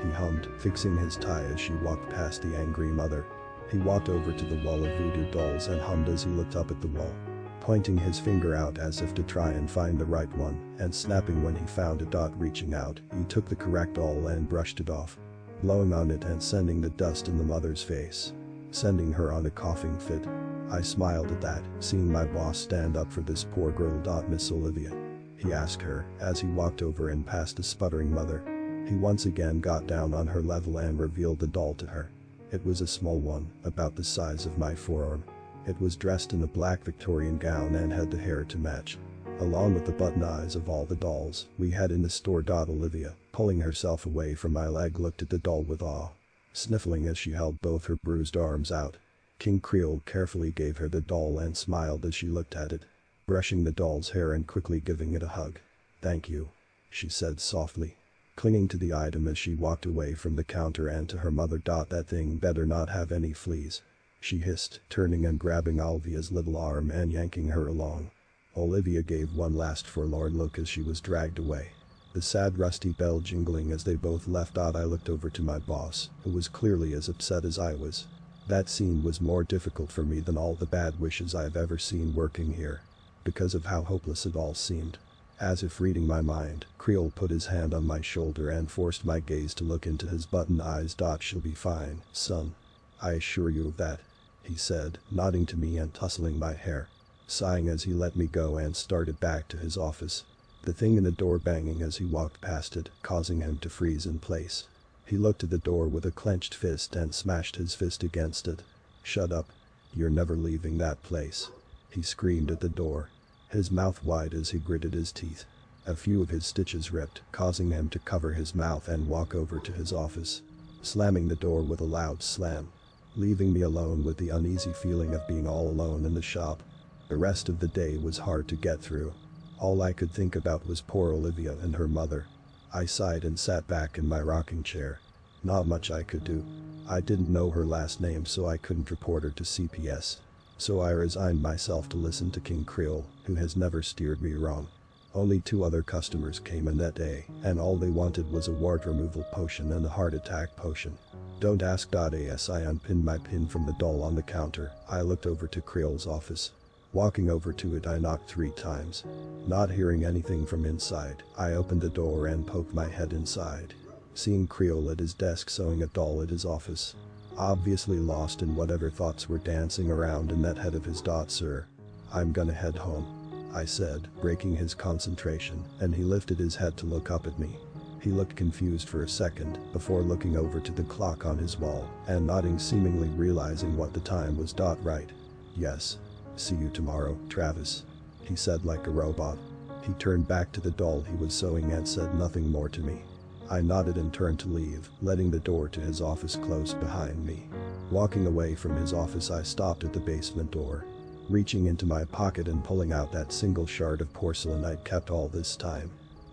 He hummed, fixing his tie as she walked past the angry mother. He walked over to the wall of voodoo dolls and hummed as he looked up at the wall, pointing his finger out as if to try and find the right one, and snapping when he found it. Reaching out, he took the correct doll and brushed it off, blowing on it and sending the dust in the mother's face, sending her on a coughing fit. I smiled at that, seeing my boss stand up for this poor girl. Miss Olivia? He asked her as he walked over and past the sputtering mother. He once again got down on her level and revealed the doll to her. It was a small one, about the size of my forearm. It was dressed in a black Victorian gown and had the hair to match, along with the button eyes of all the dolls we had in the store. Olivia, pulling herself away from my leg, looked at the doll with awe, sniffling as she held both her bruised arms out. King Creole carefully gave her the doll and smiled as she looked at it, brushing the doll's hair and quickly giving it a hug. Thank you, she said softly, clinging to the item as she walked away from the counter and to her mother. That thing better not have any fleas, she hissed, turning and grabbing Olivia's little arm and yanking her along. Olivia gave one last forlorn look as she was dragged away, the sad rusty bell jingling as they both left. I looked over to my boss, who was clearly as upset as I was. That scene was more difficult for me than all the bad wishes I've ever seen working here, because of how hopeless it all seemed. As if reading my mind, Creole put his hand on my shoulder and forced my gaze to look into his button eyes. She'll be fine, son. I assure you of that, he said, nodding to me and tussling my hair, sighing as he let me go and started back to his office, the thing in the door banging as he walked past it, causing him to freeze in place. He looked at the door with a clenched fist and smashed his fist against it. Shut up. You're never leaving that place, he screamed at the door, his mouth wide as he gritted his teeth. A few of his stitches ripped, causing him to cover his mouth and walk over to his office, slamming the door with a loud slam, leaving me alone with the uneasy feeling of being all alone in the shop. The rest of the day was hard to get through. All I could think about was poor Olivia and her mother. I sighed and sat back in my rocking chair. Not much I could do. I didn't know her last name, so I couldn't report her to CPS. So I resigned myself to listen to King Creole, who has never steered me wrong. Only 2 other customers came in that day, and all they wanted was a wart removal potion and a heart attack potion. Don't ask. As I unpinned my pin from the doll on the counter, I looked over to Creole's office. Walking over to it, I knocked 3 times. Not hearing anything from inside, I opened the door and poked my head inside, seeing Creole at his desk sewing a doll at his office, obviously lost in whatever thoughts were dancing around in that head of his. Sir, I'm gonna head home, I said, breaking his concentration, and he lifted his head to look up at me. He looked confused for a second, before looking over to the clock on his wall and nodding, seemingly realizing what the time was. Right. Yes. See you tomorrow, Travis, he said like a robot. He turned back to the doll he was sewing and said nothing more to me. I nodded and turned to leave, letting the door to his office close behind me. Walking away from his office, I stopped at the basement door, reaching into my pocket and pulling out that single shard of porcelain I'd kept all this time.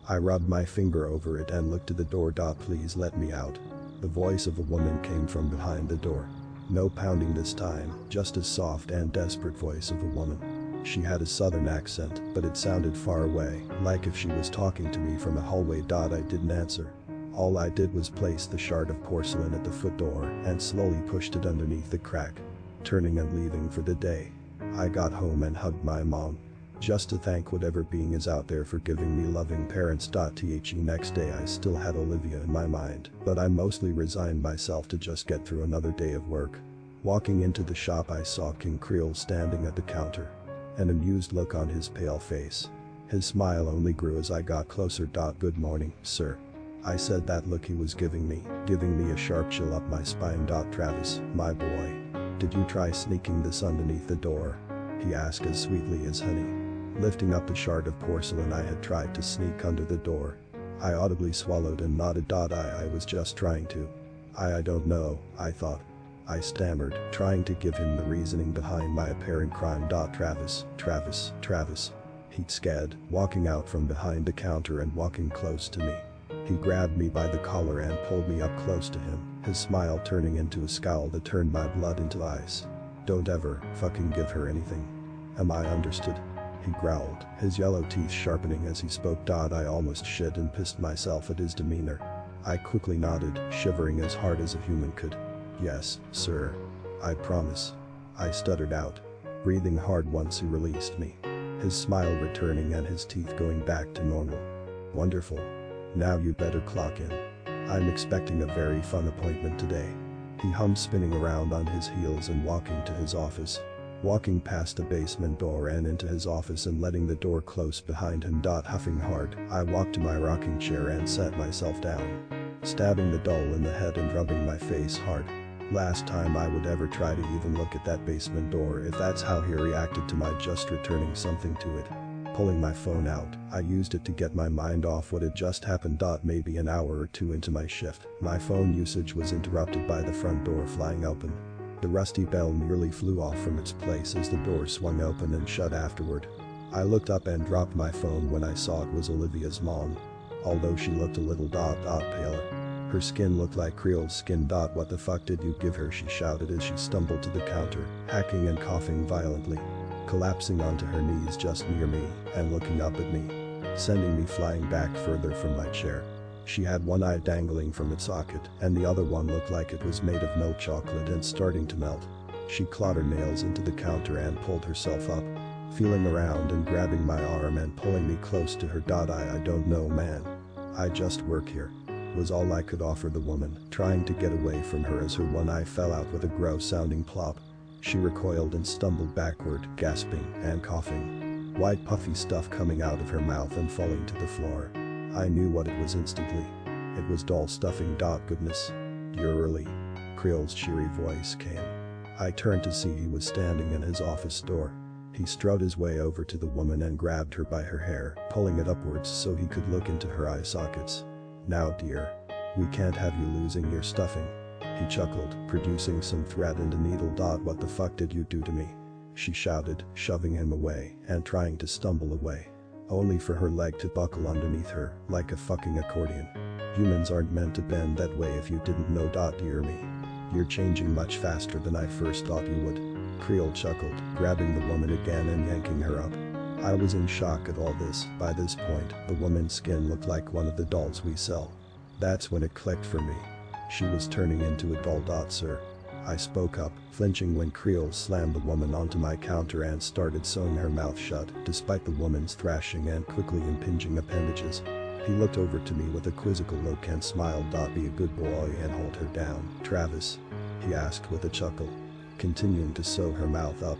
I rubbed my finger over it and looked at the door. Please let me out. The voice of a woman came from behind the door. No pounding this time, just a soft and desperate voice of a woman. She had a southern accent, but it sounded far away, like if she was talking to me from a hallway. I didn't answer. All I did was place the shard of porcelain at the foot door and slowly pushed it underneath the crack, turning and leaving for the day. I got home and hugged my mom, just to thank whatever being is out there for giving me loving parents. The next day I still had Olivia in my mind, but I mostly resigned myself to just get through another day of work. Walking into the shop, I saw King Creole standing at the counter, an amused look on his pale face. His smile only grew as I got closer. Good morning, sir, I said. That look he was giving me a sharp chill up my spine. Travis, my boy. Did you try sneaking this underneath the door? He asked as sweetly as honey. Lifting up the shard of porcelain I had tried to sneak under the door. I audibly swallowed and nodded. I was just trying to. I don't know, I thought. I stammered, trying to give him the reasoning behind my apparent crime. Travis. He'd scared, walking out from behind the counter and walking close to me. He grabbed me by the collar and pulled me up close to him, his smile turning into a scowl that turned my blood into ice. Don't ever fucking give her anything. Am I understood? He growled, his yellow teeth sharpening as he spoke. I almost shit and pissed myself at his demeanor. I quickly nodded, shivering as hard as a human could. Yes, sir. I promise. I stuttered out, breathing hard once he released me. His smile returning and his teeth going back to normal. Wonderful. Now you better clock in. I'm expecting a very fun appointment today. He hummed, spinning around on his heels and walking to his office. Walking past the basement door and into his office and letting the door close behind him. Huffing hard, I walked to my rocking chair and sat myself down. Stabbing the doll in the head and rubbing my face hard. Last time I would ever try to even look at that basement door, if that's how he reacted to my just returning something to it. Pulling my phone out, I used it to get my mind off what had just happened. Maybe an hour or two into my shift, my phone usage was interrupted by the front door flying open. The rusty bell nearly flew off from its place as the door swung open and shut afterward. I looked up and dropped my phone when I saw it was Olivia's mom. Although she looked a little paler. Her skin looked like Creel's skin. What the fuck did you give her? She shouted as she stumbled to the counter, hacking and coughing violently. Collapsing onto her knees just near me and looking up at me, sending me flying back further from my chair. She had one eye dangling from its socket and the other one looked like it was made of milk chocolate and starting to melt. She clawed her nails into the counter and pulled herself up, feeling around and grabbing my arm and pulling me close to her. I don't know, man. I just work here, was all I could offer the woman, trying to get away from her as her one eye fell out with a gross sounding plop. She recoiled and stumbled backward, gasping and coughing. White puffy stuff coming out of her mouth and falling to the floor. I knew what it was instantly. It was doll stuffing. Goodness. You're early. Creel's cheery voice came. I turned to see he was standing in his office door. He strode his way over to the woman and grabbed her by her hair, pulling it upwards so he could look into her eye sockets. Now dear. We can't have you losing your stuffing. He chuckled, producing some thread and a needle. What the fuck did you do to me? She shouted, shoving him away and trying to stumble away. Only for her leg to buckle underneath her, like a fucking accordion. Humans aren't meant to bend that way if you didn't know. Dear me. You're changing much faster than I first thought you would. Creel chuckled, grabbing the woman again and yanking her up. I was in shock at all this. By this point, the woman's skin looked like one of the dolls we sell. That's when it clicked for me. She was turning into a doll. Sir. I spoke up, flinching when Creel slammed the woman onto my counter and started sewing her mouth shut, despite the woman's thrashing and quickly impinging appendages. He looked over to me with a quizzical look and smiled. Be a good boy and hold her down, Travis, he asked with a chuckle, continuing to sew her mouth up.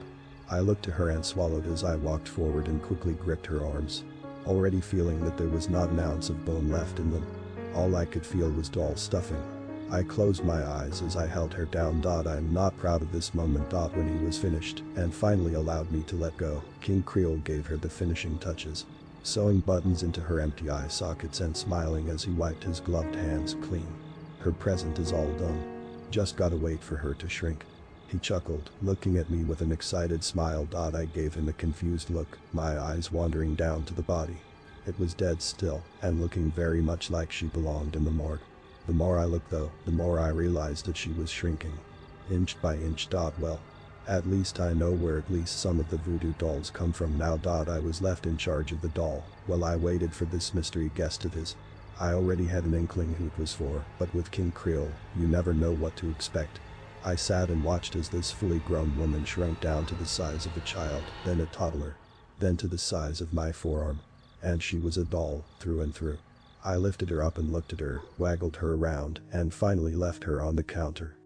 I looked to her and swallowed as I walked forward and quickly gripped her arms, already feeling that there was not an ounce of bone left in them. All I could feel was doll stuffing. I closed my eyes as I held her down. I'm not proud of this moment. When he was finished and finally allowed me to let go, King Creel gave her the finishing touches, sewing buttons into her empty eye sockets and smiling as he wiped his gloved hands clean. Her present is all done. Just gotta wait for her to shrink. He chuckled, looking at me with an excited smile. I gave him a confused look, my eyes wandering down to the body. It was dead still and looking very much like she belonged in the morgue. The more I looked though, the more I realized that she was shrinking. Inch by inch. Well, at least I know where at least some of the voodoo dolls come from now. I was left in charge of the doll while I waited for this mystery guest of his. I already had an inkling who it was for, but with King Creel, you never know what to expect. I sat and watched as this fully grown woman shrunk down to the size of a child, then a toddler, then to the size of my forearm. And she was a doll, through and through. I lifted her up and looked at her, waggled her around, and finally left her on the counter.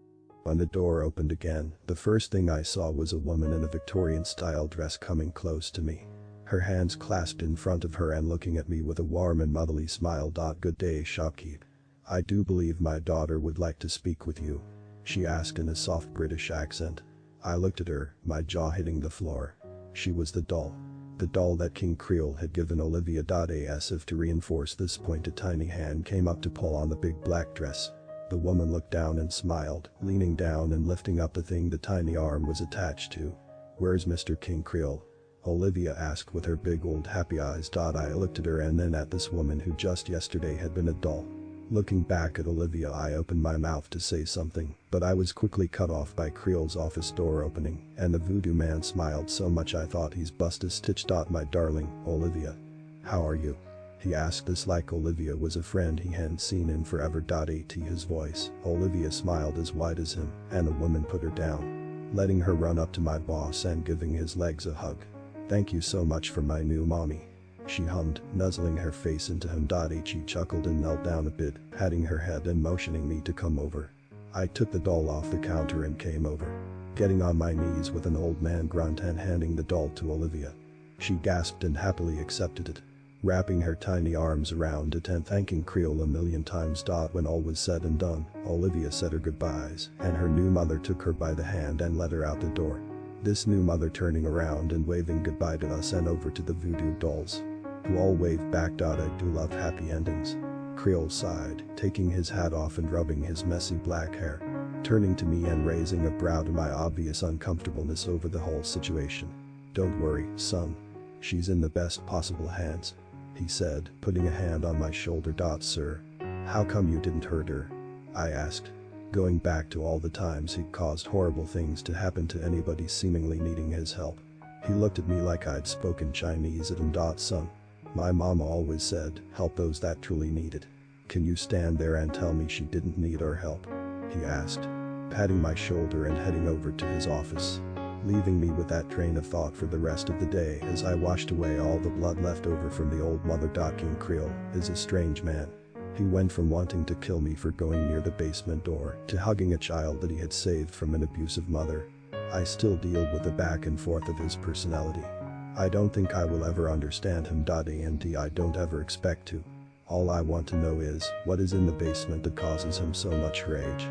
When the door opened again, the first thing I saw was a woman in a Victorian-style dress coming close to me. her hands clasped in front of her and looking at me with a warm and motherly smile. Good day, shopkeep. I do believe my daughter would like to speak with you, she asked in a soft British accent. I looked at her, my jaw hitting the floor. She was the doll. The doll that King Creole had given Olivia. As if to reinforce this point, a tiny hand came up to pull on the big black dress. The woman looked down and smiled, leaning down and lifting up the thing the tiny arm was attached to. Where's Mr. King Creole? Olivia asked with her big old happy eyes. I looked at her and then at this woman who just yesterday had been a doll. Looking back at Olivia, I opened my mouth to say something, but I was quickly cut off by Creole's office door opening, and the voodoo man smiled so much I thought he's bust a stitch. My darling, Olivia. How are you? He asked this like Olivia was a friend he hadn't seen in forever. At his voice, Olivia smiled as wide as him, and the woman put her down, letting her run up to my boss and giving his legs a hug. Thank you so much for my new mommy, she hummed, nuzzling her face into him. He chuckled and knelt down a bit, patting her head and motioning me to come over. I took the doll off the counter and came over, getting on my knees with an old man grunt and handing the doll to Olivia. She gasped and happily accepted it, wrapping her tiny arms around it and thanking Creole a million times. When all was said and done, Olivia said her goodbyes, and her new mother took her by the hand and led her out the door. This new mother turning around and waving goodbye to us and over to the voodoo dolls, who all waved back. I do love happy endings. Creole sighed, taking his hat off and rubbing his messy black hair, turning to me and raising a brow to my obvious uncomfortableness over the whole situation. Don't worry, son. She's in the best possible hands, he said, putting a hand on my shoulder. Sir, how come you didn't hurt her? I asked, going back to all the times he'd caused horrible things to happen to anybody seemingly needing his help. He looked at me like I'd spoken Chinese at him. Son, my mama always said, help those that truly need it. Can you stand there and tell me she didn't need our help? He asked, patting my shoulder and heading over to his office, leaving me with that train of thought for the rest of the day as I washed away all the blood left over from the old mother. King Creole is a strange man. He went from wanting to kill me for going near the basement door to hugging a child that he had saved from an abusive mother. I still deal with the back and forth of his personality. I don't think I will ever understand him. And I don't ever expect to. All I want to know is, what is in the basement that causes him so much rage?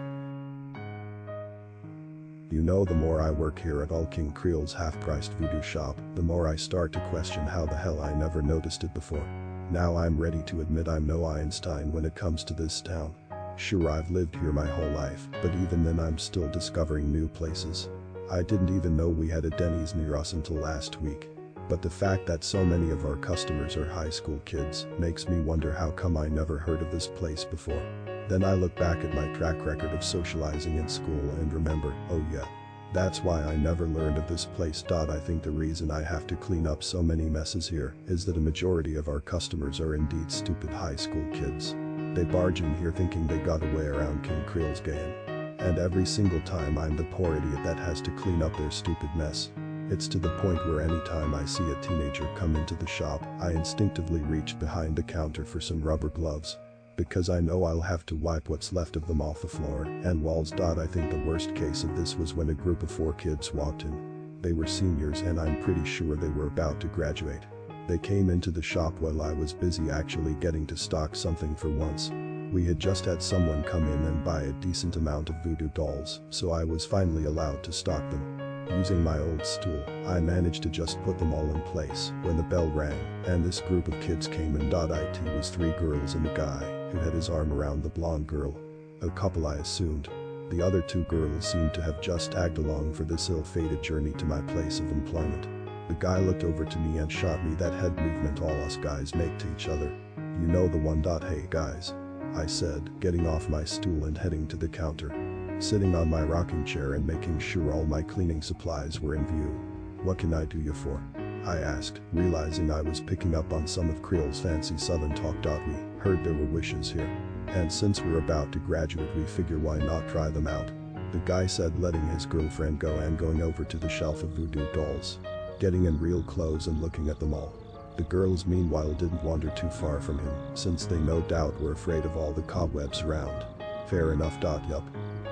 You know, the more I work here at All King Creole's half-priced voodoo shop, the more I start to question how the hell I never noticed it before. Now I'm ready to admit I'm no Einstein when it comes to this town. Sure, I've lived here my whole life, but even then I'm still discovering new places. I didn't even know we had a Denny's near us until last week. But the fact that so many of our customers are high school kids makes me wonder how come I never heard of this place before. Then I look back at my track record of socializing in school and remember, oh yeah, that's why I never learned of this place. I think the reason I have to clean up so many messes here is that a majority of our customers are indeed stupid high school kids. They barge in here thinking they got a way around King Creole's game. And every single time I'm the poor idiot that has to clean up their stupid mess. It's to the point where anytime I see a teenager come into the shop, I instinctively reach behind the counter for some rubber gloves. Because I know I'll have to wipe what's left of them off the floor and walls. I think the worst case of this was when a group of 4 kids walked in. They were seniors and I'm pretty sure they were about to graduate. They came into the shop while I was busy actually getting to stock something for once. We had just had someone come in and buy a decent amount of voodoo dolls, so I was finally allowed to stock them. Using my old stool, I managed to just put them all in place when the bell rang and this group of kids came in. It was 3 girls and a guy who had his arm around the blonde girl. A couple, I assumed. The other 2 girls seemed to have just tagged along for this ill-fated journey to my place of employment. The guy looked over to me and shot me that head movement all us guys make to each other. You know the one. Hey guys, I said, getting off my stool and heading to the counter. Sitting on my rocking chair and making sure all my cleaning supplies were in view. What can I do you for? I asked, realizing I was picking up on some of Creole's fancy southern talk. We heard there were wishes here. And since we're about to graduate we figure why not try them out. The guy said, letting his girlfriend go and going over to the shelf of voodoo dolls. Getting in real close and looking at them all. The girls meanwhile didn't wander too far from him, since they no doubt were afraid of all the cobwebs around. Fair enough. Yup.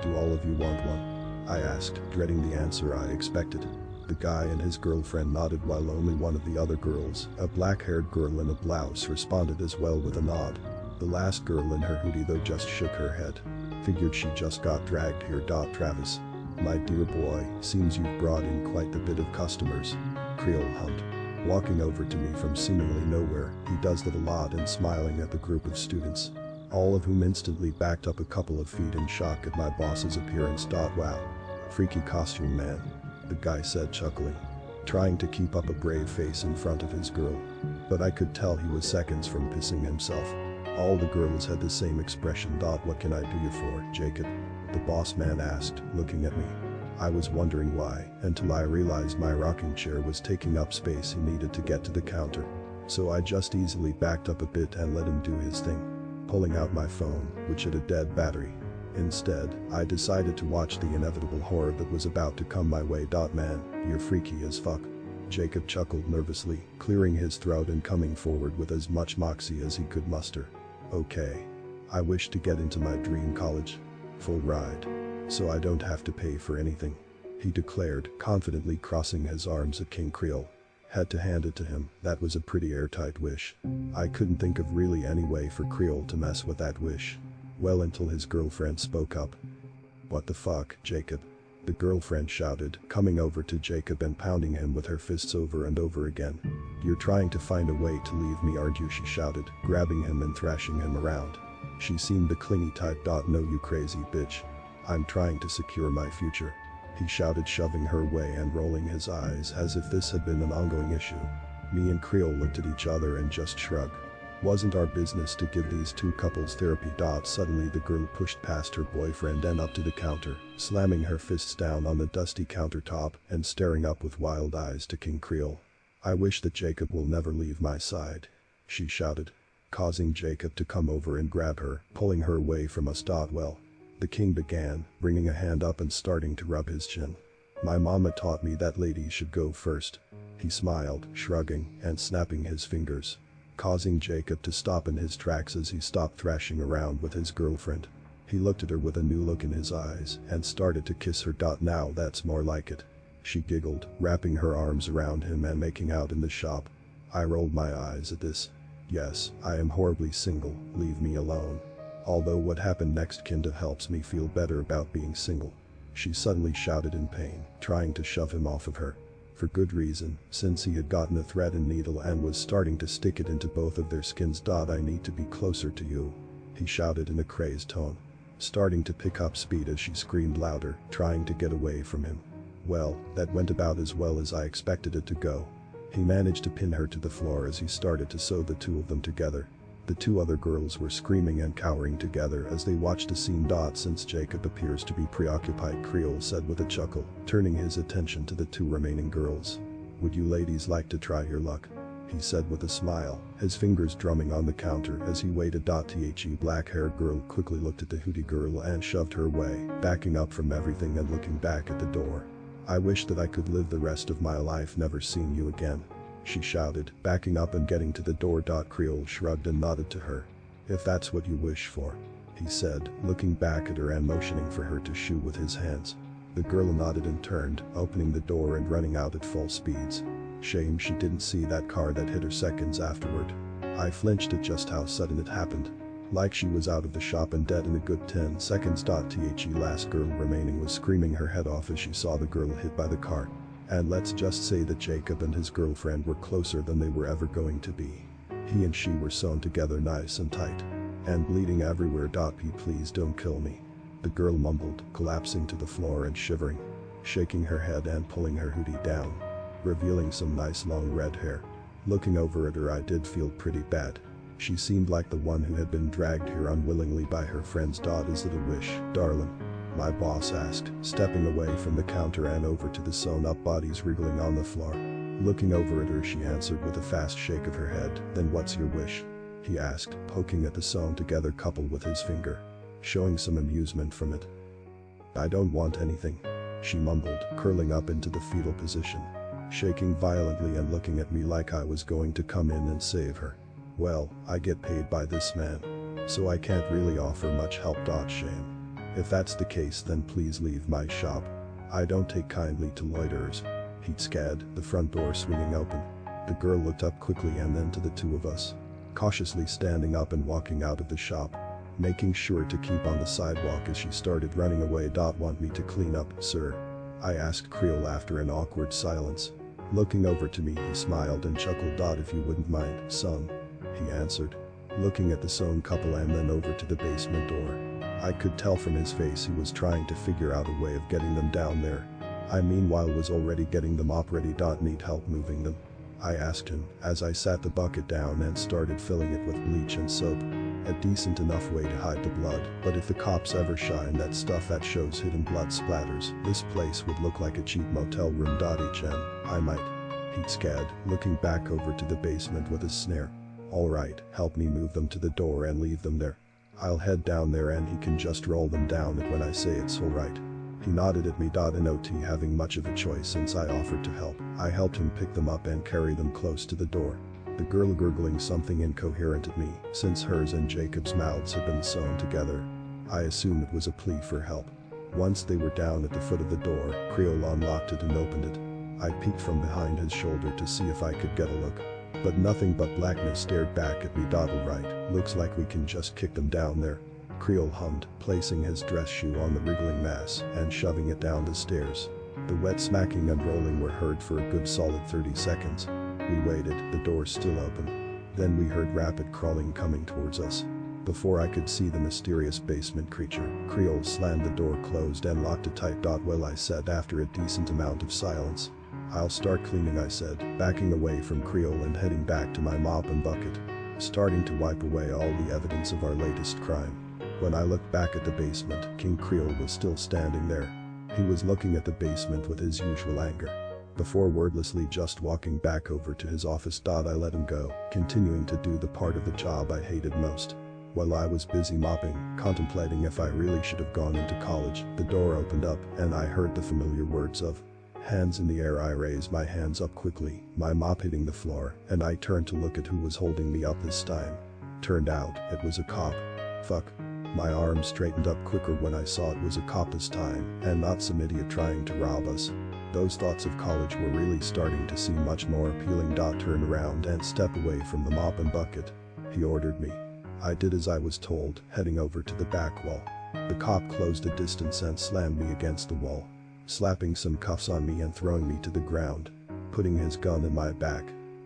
Do all of you want one? I asked, dreading the answer I expected. The guy and his girlfriend nodded while only one of the other girls, a black-haired girl in a blouse, responded as well with a nod. The last girl in her hoodie though just shook her head. Figured she just got dragged here. Travis. My dear boy, seems you've brought in quite the bit of customers. Creole humped. Walking over to me from seemingly nowhere, he does that a lot and smiling at the group of students. All of whom instantly backed up a couple of feet in shock at my boss's appearance. Wow. Freaky costume man. The guy said chuckling. Trying to keep up a brave face in front of his girl. But I could tell he was seconds from pissing himself. All the girls had the same expression. What can I do you for, Jacob? The boss man asked, looking at me. I was wondering why, until I realized my rocking chair was taking up space he needed to get to the counter. So I just easily backed up a bit and let him do his thing. Pulling out my phone, which had a dead battery. Instead, I decided to watch the inevitable horror that was about to come my way. Man, you're freaky as fuck. Jacob chuckled nervously, clearing his throat and coming forward with as much moxie as he could muster. Okay. I wish to get into my dream college. Full ride. So I don't have to pay for anything. He declared, confidently crossing his arms at King Creole. Had to hand it to him, that was a pretty airtight wish. I couldn't think of really any way for Creole to mess with that wish. Well, until his girlfriend spoke up. What the fuck, Jacob? The girlfriend shouted, coming over to Jacob and pounding him with her fists over and over again. You're trying to find a way to leave me, aren't you? She shouted, grabbing him and thrashing him around. She seemed the clingy type. No, you crazy bitch. I'm trying to secure my future. He shouted, shoving her away and rolling his eyes as if this had been an ongoing issue. Me and Creole looked at each other and just shrugged. Wasn't our business to give these two couples therapy. Suddenly the girl pushed past her boyfriend and up to the counter, slamming her fists down on the dusty countertop and staring up with wild eyes to King Creole. I wish that Jacob will never leave my side. She shouted, causing Jacob to come over and grab her, pulling her away from us. Well. The king began, bringing a hand up and starting to rub his chin. My mama taught me that ladies should go first. He smiled, shrugging and snapping his fingers, causing Jacob to stop in his tracks as he stopped thrashing around with his girlfriend. He looked at her with a new look in his eyes and started to kiss her. Now that's more like it. She giggled, wrapping her arms around him and making out in the shop. I rolled my eyes at this. Yes, I am horribly single, leave me alone. Although what happened next kinda helps me feel better about being single. She suddenly shouted in pain, trying to shove him off of her. For good reason, since he had gotten a thread and needle and was starting to stick it into both of their skins. I need to be closer to you. He shouted in a crazed tone, starting to pick up speed as she screamed louder, trying to get away from him. Well, that went about as well as I expected it to go. He managed to pin her to the floor as he started to sew the two of them together. The two other girls were screaming and cowering together as they watched the scene. Since Jacob appears to be preoccupied, Creole said with a chuckle, turning his attention to the two remaining girls. Would you ladies like to try your luck? He said with a smile, his fingers drumming on the counter as he waited. The black-haired girl quickly looked at the hoodie girl and shoved her away, backing up from everything and looking back at the door. I wish that I could live the rest of my life never seeing you again. She shouted, backing up and getting to the door. Creole shrugged and nodded to her. If that's what you wish for, he said, looking back at her and motioning for her to shoo with his hands. The girl nodded and turned, opening the door and running out at full speeds. Shame she didn't see that car that hit her seconds afterward. I flinched at just how sudden it happened. Like she was out of the shop and dead in a good 10 seconds. The last girl remaining was screaming her head off as she saw the girl hit by the car. And let's just say that Jacob and his girlfriend were closer than they were ever going to be. He and she were sewn together nice and tight. And bleeding everywhere. Please don't kill me. The girl mumbled, collapsing to the floor and shivering, shaking her head and pulling her hoodie down, revealing some nice long red hair. Looking over at her, I did feel pretty bad. She seemed like the one who had been dragged here unwillingly by her friends. Is it a wish, darling? My boss asked, stepping away from the counter and over to the sewn-up bodies wriggling on the floor. Looking over at her, she answered with a fast shake of her head. Then what's your wish? He asked, poking at the sewn-together couple with his finger, showing some amusement from it. I don't want anything, she mumbled, curling up into the fetal position, shaking violently and looking at me like I was going to come in and save her. Well, I get paid by this man, so I can't really offer much help. Shame. If that's the case, then please leave my shop. I don't take kindly to loiterers. He'd scared, the front door swinging open. The girl looked up quickly and then to the two of us. Cautiously standing up and walking out of the shop. Making sure to keep on the sidewalk as she started running away. Want me to clean up, sir? I asked Creole after an awkward silence. Looking over to me he smiled and chuckled. If you wouldn't mind, son. He answered. Looking at the sewn couple and then over to the basement door. I could tell from his face he was trying to figure out a way of getting them down there. I meanwhile was already getting them up ready. Need help moving them? I asked him as I sat the bucket down and started filling it with bleach and soap. A decent enough way to hide the blood, but if the cops ever shine that stuff that shows hidden blood splatters, this place would look like a cheap motel room. I might. He'd scared, looking back over to the basement with a sneer. Alright, help me move them to the door and leave them there. I'll head down there and he can just roll them down when I say it's alright. He nodded at me. Not having much of a choice since I offered to help. I helped him pick them up and carry them close to the door. The girl gurgling something incoherent at me, since hers and Jacob's mouths had been sewn together. I assumed it was a plea for help. Once they were down at the foot of the door, Creole unlocked it and opened it. I peeked from behind his shoulder to see if I could get a look. But nothing but blackness stared back at me. Alright, looks like we can just kick them down there. Creole hummed, placing his dress shoe on the wriggling mass and shoving it down the stairs. The wet smacking and rolling were heard for a good solid 30 seconds. We waited, the door still open. Then we heard rapid crawling coming towards us. Before I could see the mysterious basement creature, Creole slammed the door closed and locked it tight. Well, I said after a decent amount of silence. I'll start cleaning, I said, backing away from Creole and heading back to my mop and bucket. Starting to wipe away all the evidence of our latest crime. When I looked back at the basement, King Creole was still standing there. He was looking at the basement with his usual anger. Before wordlessly just walking back over to his office. I let him go, continuing to do the part of the job I hated most. While I was busy mopping, contemplating if I really should have gone into college, the door opened up and I heard the familiar words of hands in the air. I raised my hands up quickly, my mop hitting the floor, and I turned to look at who was holding me up this time. Turned out, it was a cop. Fuck. My arms straightened up quicker when I saw it was a cop this time, and not some idiot trying to rob us. Those thoughts of college were really starting to seem much more appealing. Turn around and step away from the mop and bucket. He ordered me. I did as I was told, heading over to the back wall. The cop closed a distance and slammed me against the wall, slapping some cuffs on me and throwing me to the ground, putting his gun in my back.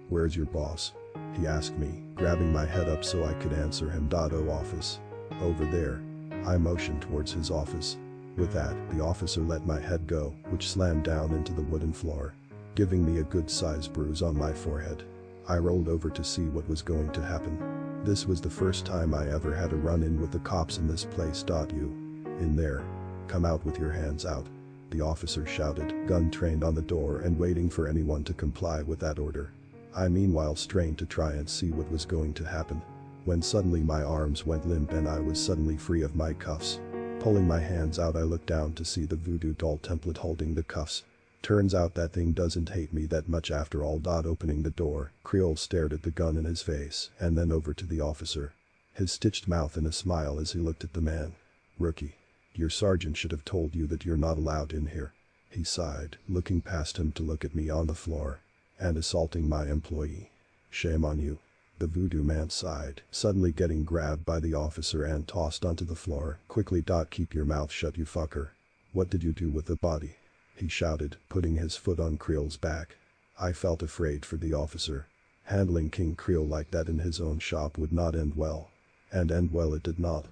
Where's your boss? He asked me, grabbing my head up so I could answer him. Office. Over there. I motioned towards his office. With that, the officer let my head go, which slammed down into the wooden floor, giving me a good-sized bruise on my forehead. I rolled over to see what was going to happen. This was the first time I ever had a run-in with the cops in this place. You. In there. Come out with your hands out. The officer shouted, gun trained on the door and waiting for anyone to comply with that order. I meanwhile strained to try and see what was going to happen. When suddenly my arms went limp and I was suddenly free of my cuffs. Pulling my hands out, I looked down to see the voodoo doll template holding the cuffs. Turns out that thing doesn't hate me that much after all. Opening the door, Creole stared at the gun in his face and then over to the officer. His stitched mouth in a smile as he looked at the man. Rookie. Your sergeant should have told you that you're not allowed in here. He sighed, looking past him to look at me on the floor. And assaulting my employee. Shame on you. The voodoo man sighed, suddenly getting grabbed by the officer and tossed onto the floor. Quickly. Keep your mouth shut, you fucker. What did you do with the body? He shouted, putting his foot on Creole's back. I felt afraid for the officer. Handling King Creole like that in his own shop would not end well. And end well it did not.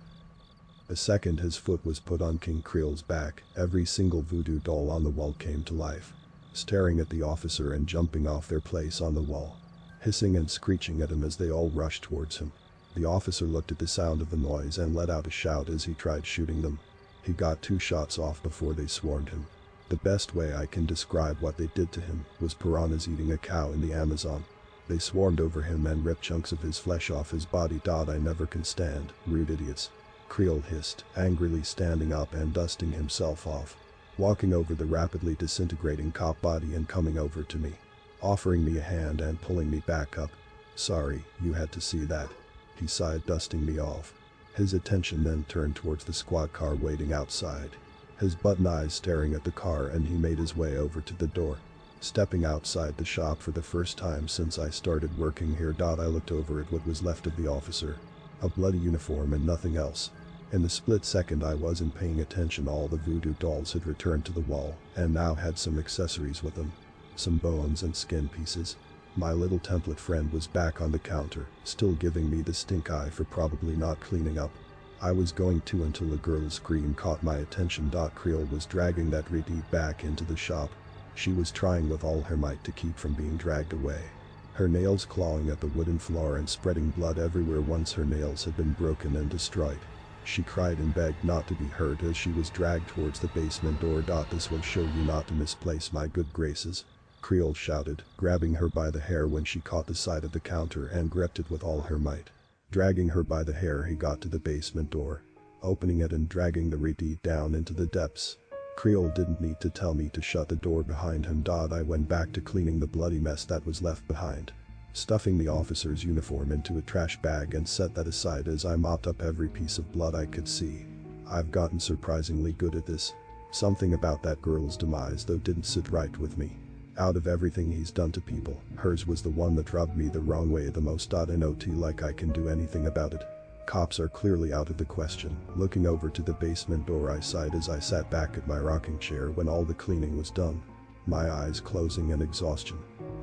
The second his foot was put on King Creole's back, every single voodoo doll on the wall came to life, staring at the officer and jumping off their place on the wall, hissing and screeching at him as they all rushed towards him. The officer looked at the sound of the noise and let out a shout as he tried shooting them. He got 2 shots off before they swarmed him. The best way I can describe what they did to him was piranhas eating a cow in the Amazon. They swarmed over him and ripped chunks of his flesh off his body. I never can stand, rude idiots. Creole hissed, angrily standing up and dusting himself off, walking over the rapidly disintegrating cop body and coming over to me, offering me a hand and pulling me back up. Sorry, you had to see that. He sighed, dusting me off. His attention then turned towards the squad car waiting outside, his button eyes staring at the car, and he made his way over to the door. Stepping outside the shop for the first time since I started working here. I looked over at what was left of the officer. A bloody uniform and nothing else. In the split second I wasn't paying attention, all the voodoo dolls had returned to the wall and now had some accessories with them. Some bones and skin pieces. My little template friend was back on the counter, still giving me the stink eye for probably not cleaning up. I was going to until a girl's scream caught my attention. Creole was dragging that redeed back into the shop. She was trying with all her might to keep from being dragged away. Her nails clawing at the wooden floor and spreading blood everywhere once her nails had been broken and destroyed. She cried and begged not to be hurt as she was dragged towards the basement door. This will show you not to misplace my good graces, Creole shouted, grabbing her by the hair when she caught the side of the counter and gripped it with all her might. Dragging her by the hair, he got to the basement door, opening it and dragging the redeed down into the depths. Creole didn't need to tell me to shut the door behind him. I went back to cleaning the bloody mess that was left behind, stuffing the officer's uniform into a trash bag and set that aside as I mopped up every piece of blood I could see. I've gotten surprisingly good at this. Something about that girl's demise though didn't sit right with me. Out of everything he's done to people, hers was the one that rubbed me the wrong way the most. Not like I can do anything about it. Cops are clearly out of the question. Looking over to the basement door, I sighed as I sat back at my rocking chair when all the cleaning was done, my eyes closing in exhaustion.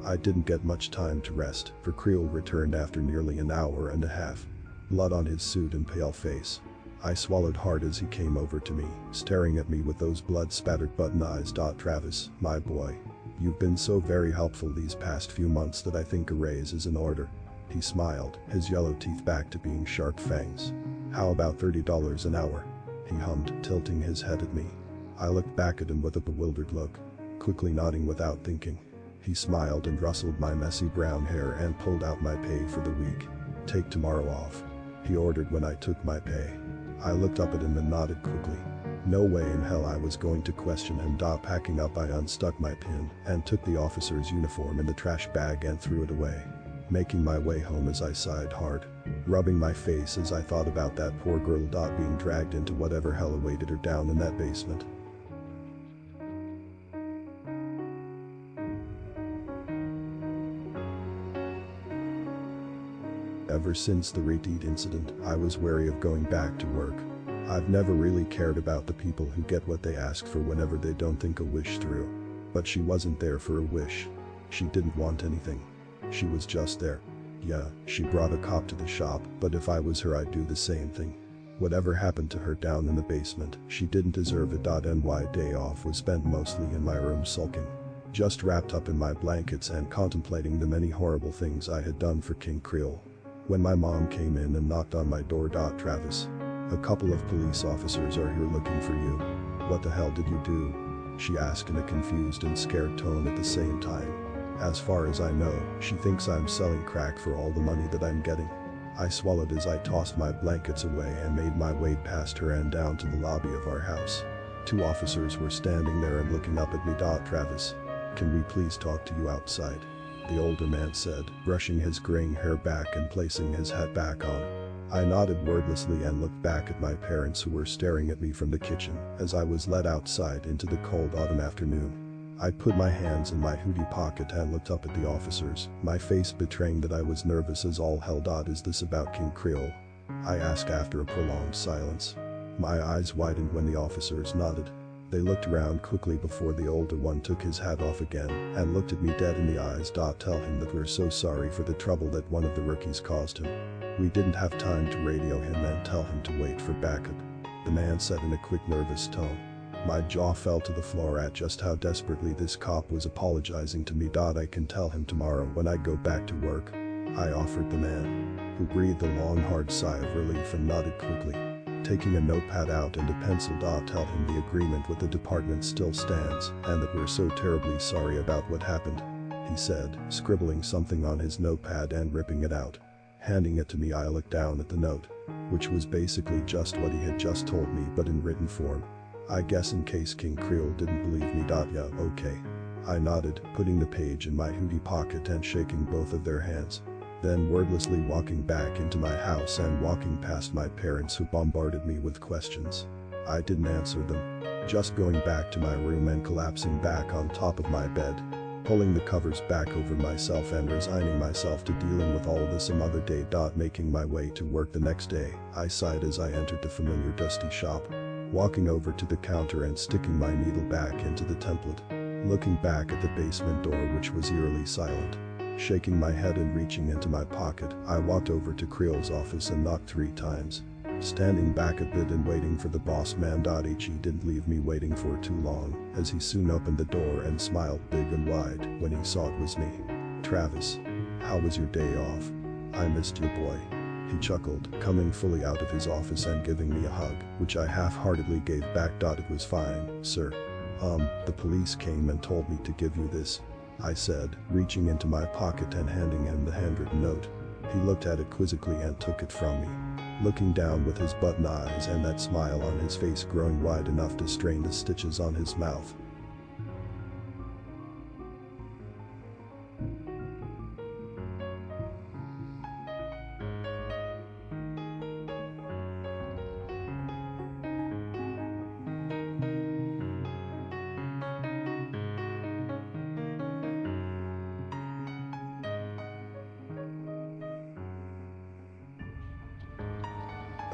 I didn't get much time to rest, for Creole returned after nearly an hour and a half. Blood on his suit and pale face. I swallowed hard as he came over to me, staring at me with those blood-spattered button eyes. Travis, my boy. You've been so very helpful these past few months that I think a raise is in order. He smiled, his yellow teeth back to being sharp fangs. How about $30 an hour? He hummed, tilting his head at me. I looked back at him with a bewildered look, quickly nodding without thinking. He smiled and rustled my messy brown hair and pulled out my pay for the week. Take tomorrow off, he ordered when I took my pay. I looked up at him and nodded quickly. No way in hell I was going to question him. Packing up, I unstuck my pin and took the officer's uniform in the trash bag and threw it away. Making my way home as I sighed hard, rubbing my face as I thought about that poor girl. Being dragged into whatever hell awaited her down in that basement. Ever since the redeed incident, I was wary of going back to work. I've never really cared about the people who get what they ask for whenever they don't think a wish through. But she wasn't there for a wish. She didn't want anything. She was just there. Yeah, she brought a cop to the shop, but if I was her I'd do the same thing. Whatever happened to her down in the basement, she didn't deserve it. My day off was spent mostly in my room sulking, just wrapped up in my blankets and contemplating the many horrible things I had done for King Creole. When my mom came in and knocked on my door. Travis, a couple of police officers are here looking for you. What the hell did you do? She asked in a confused and scared tone at the same time. As far as I know, she thinks I'm selling crack for all the money that I'm getting. I swallowed as I tossed my blankets away and made my way past her and down to the lobby of our house. Two officers were standing there and looking up at me. Travis, can we please talk to you outside? The older man said, brushing his graying hair back and placing his hat back on. I nodded wordlessly and looked back at my parents, who were staring at me from the kitchen as I was led outside into the cold autumn afternoon. I put my hands in my hoodie pocket and looked up at the officers, my face betraying that I was nervous as all hell. Is this about King Creole? I asked after a prolonged silence. My eyes widened when the officers nodded. They looked around quickly before the older one took his hat off again and looked at me dead in the eyes. Tell him that we're so sorry for the trouble that one of the rookies caused him. We didn't have time to radio him and tell him to wait for backup, the man said in a quick, nervous tone. My jaw fell to the floor at just how desperately this cop was apologizing to me. I can tell him tomorrow when I go back to work, I offered the man, who breathed a long hard sigh of relief and nodded quickly. Taking a notepad out and a pencil. Tell him the agreement with the department still stands and that we're so terribly sorry about what happened, he said, scribbling something on his notepad and ripping it out. Handing it to me, I looked down at the note, which was basically just what he had just told me but in written form. I guess in case King Creole didn't believe me. Yeah, okay. I nodded, putting the page in my hoodie pocket and shaking both of their hands. Then wordlessly walking back into my house and walking past my parents, who bombarded me with questions. I didn't answer them, just going back to my room and collapsing back on top of my bed. pulling the covers back over myself and resigning myself to dealing with all of this some other day. Making my way to work the next day, I sighed as I entered the familiar dusty shop. Walking over to the counter and sticking my needle back into the template. Looking back at the basement door, which was eerily silent. Shaking my head and reaching into my pocket, I walked over to Creel's office and knocked 3 times. Standing back a bit and waiting for the boss man. He didn't leave me waiting for too long, as he soon opened the door and smiled big and wide when he saw it was me. "Travis, how was your day off? I missed you, boy." He chuckled, coming fully out of his office and giving me a hug, which I half-heartedly gave back. "It was fine, sir. The police came and told me to give you this," I said, reaching into my pocket and handing him the handwritten note. He looked at it quizzically and took it from me. Looking down with his button eyes and that smile on his face growing wide enough to strain the stitches on his mouth.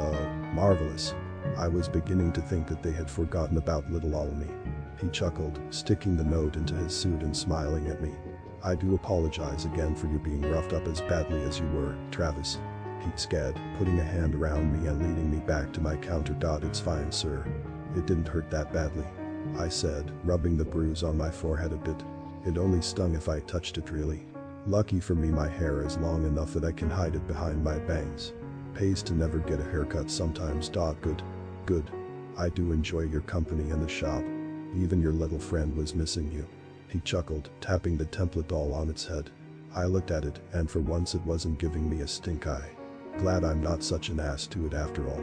"Oh, marvelous." I was beginning to think that they had forgotten about little ol' me. He chuckled, sticking the note into his suit and smiling at me. "I do apologize again for you being roughed up as badly as you were, Travis," he said, putting a hand around me and leading me back to my counter. "It's fine, sir. It didn't hurt that badly," I said, rubbing the bruise on my forehead a bit. "It only stung if I touched it, really. Lucky for me, my hair is long enough that I can hide it behind my bangs. Pays to never get a haircut sometimes. Good. I do enjoy your company in the shop. Even your little friend was missing you." He chuckled, tapping the template doll on its head. I looked at it, and for once it wasn't giving me a stink eye. "Glad I'm not such an ass to it after all.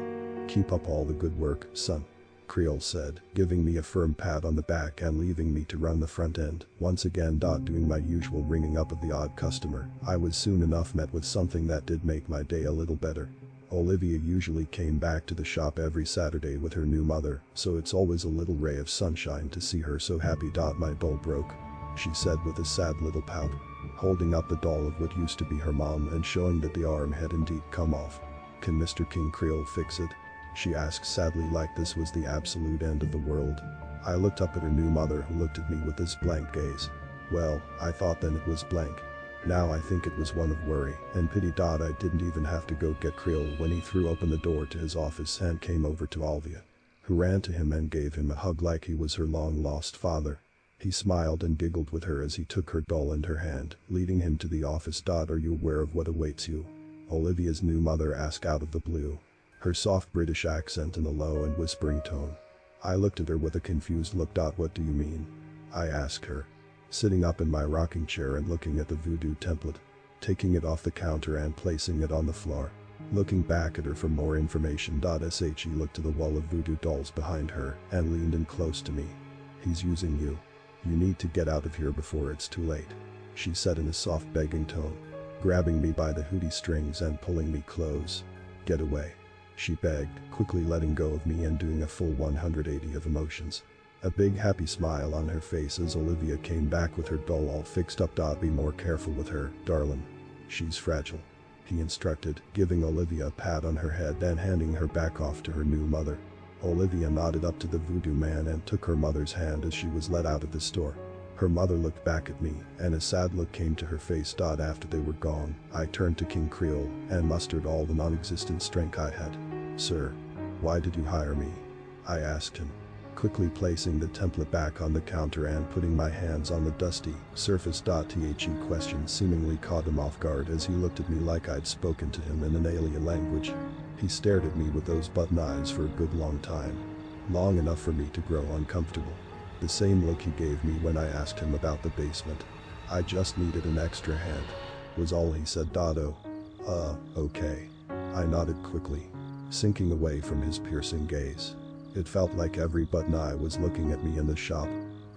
Keep up all the good work, son," Creel said, giving me a firm pat on the back and leaving me to run the front end, once again. Doing my usual ringing up of the odd customer, I was soon enough met with something that did make my day a little better. Olivia usually came back to the shop every Saturday with her new mother, so it's always a little ray of sunshine to see her so happy. "My doll broke," she said with a sad little pout, holding up the doll of what used to be her mom and showing that the arm had indeed come off. "Can Mr. King Creel fix it?" she asked sadly, like this was the absolute end of the world. I looked up at her new mother, who looked at me with this blank gaze. Well, I thought then it was blank. Now I think it was one of worry and pity. I didn't even have to go get Creel when he threw open the door to his office and came over to Olivia, who ran to him and gave him a hug like he was her long-lost father. He smiled and giggled with her as he took her doll in her hand, leading him to the office. "Are you aware of what awaits you?" Olivia's new mother asked out of the blue, her soft British accent in a low and whispering tone. I looked at her with a confused look. "What do you mean?" I asked her, sitting up in my rocking chair and looking at the Voodoo template, taking it off the counter and placing it on the floor. Looking back at her for more information. She looked to the wall of Voodoo dolls behind her and leaned in close to me. "He's using you. You need to get out of here before it's too late," she said in a soft begging tone, grabbing me by the hoodie strings and pulling me close. "Get away," she begged, quickly letting go of me and doing a full 180 of emotions. A big happy smile on her face as Olivia came back with her doll all fixed up. "Be more careful with her, darling. She's fragile," he instructed, giving Olivia a pat on her head and handing her back off to her new mother. Olivia nodded up to the Voodoo man and took her mother's hand as she was let out of the store. Her mother looked back at me, and a sad look came to her face. After they were gone, I turned to King Creel and mustered all the non-existent strength I had. "Sir, why did you hire me?" I asked him, quickly placing the template back on the counter and putting my hands on the dusty surface. The question seemingly caught him off guard as he looked at me like I'd spoken to him in an alien language. He stared at me with those button eyes for a good long time, long enough for me to grow uncomfortable. The same look he gave me when I asked him about the basement. "I just needed an extra hand," was all he said. Okay. I nodded quickly, sinking away from his piercing gaze. It felt like every button eye was looking at me in the shop.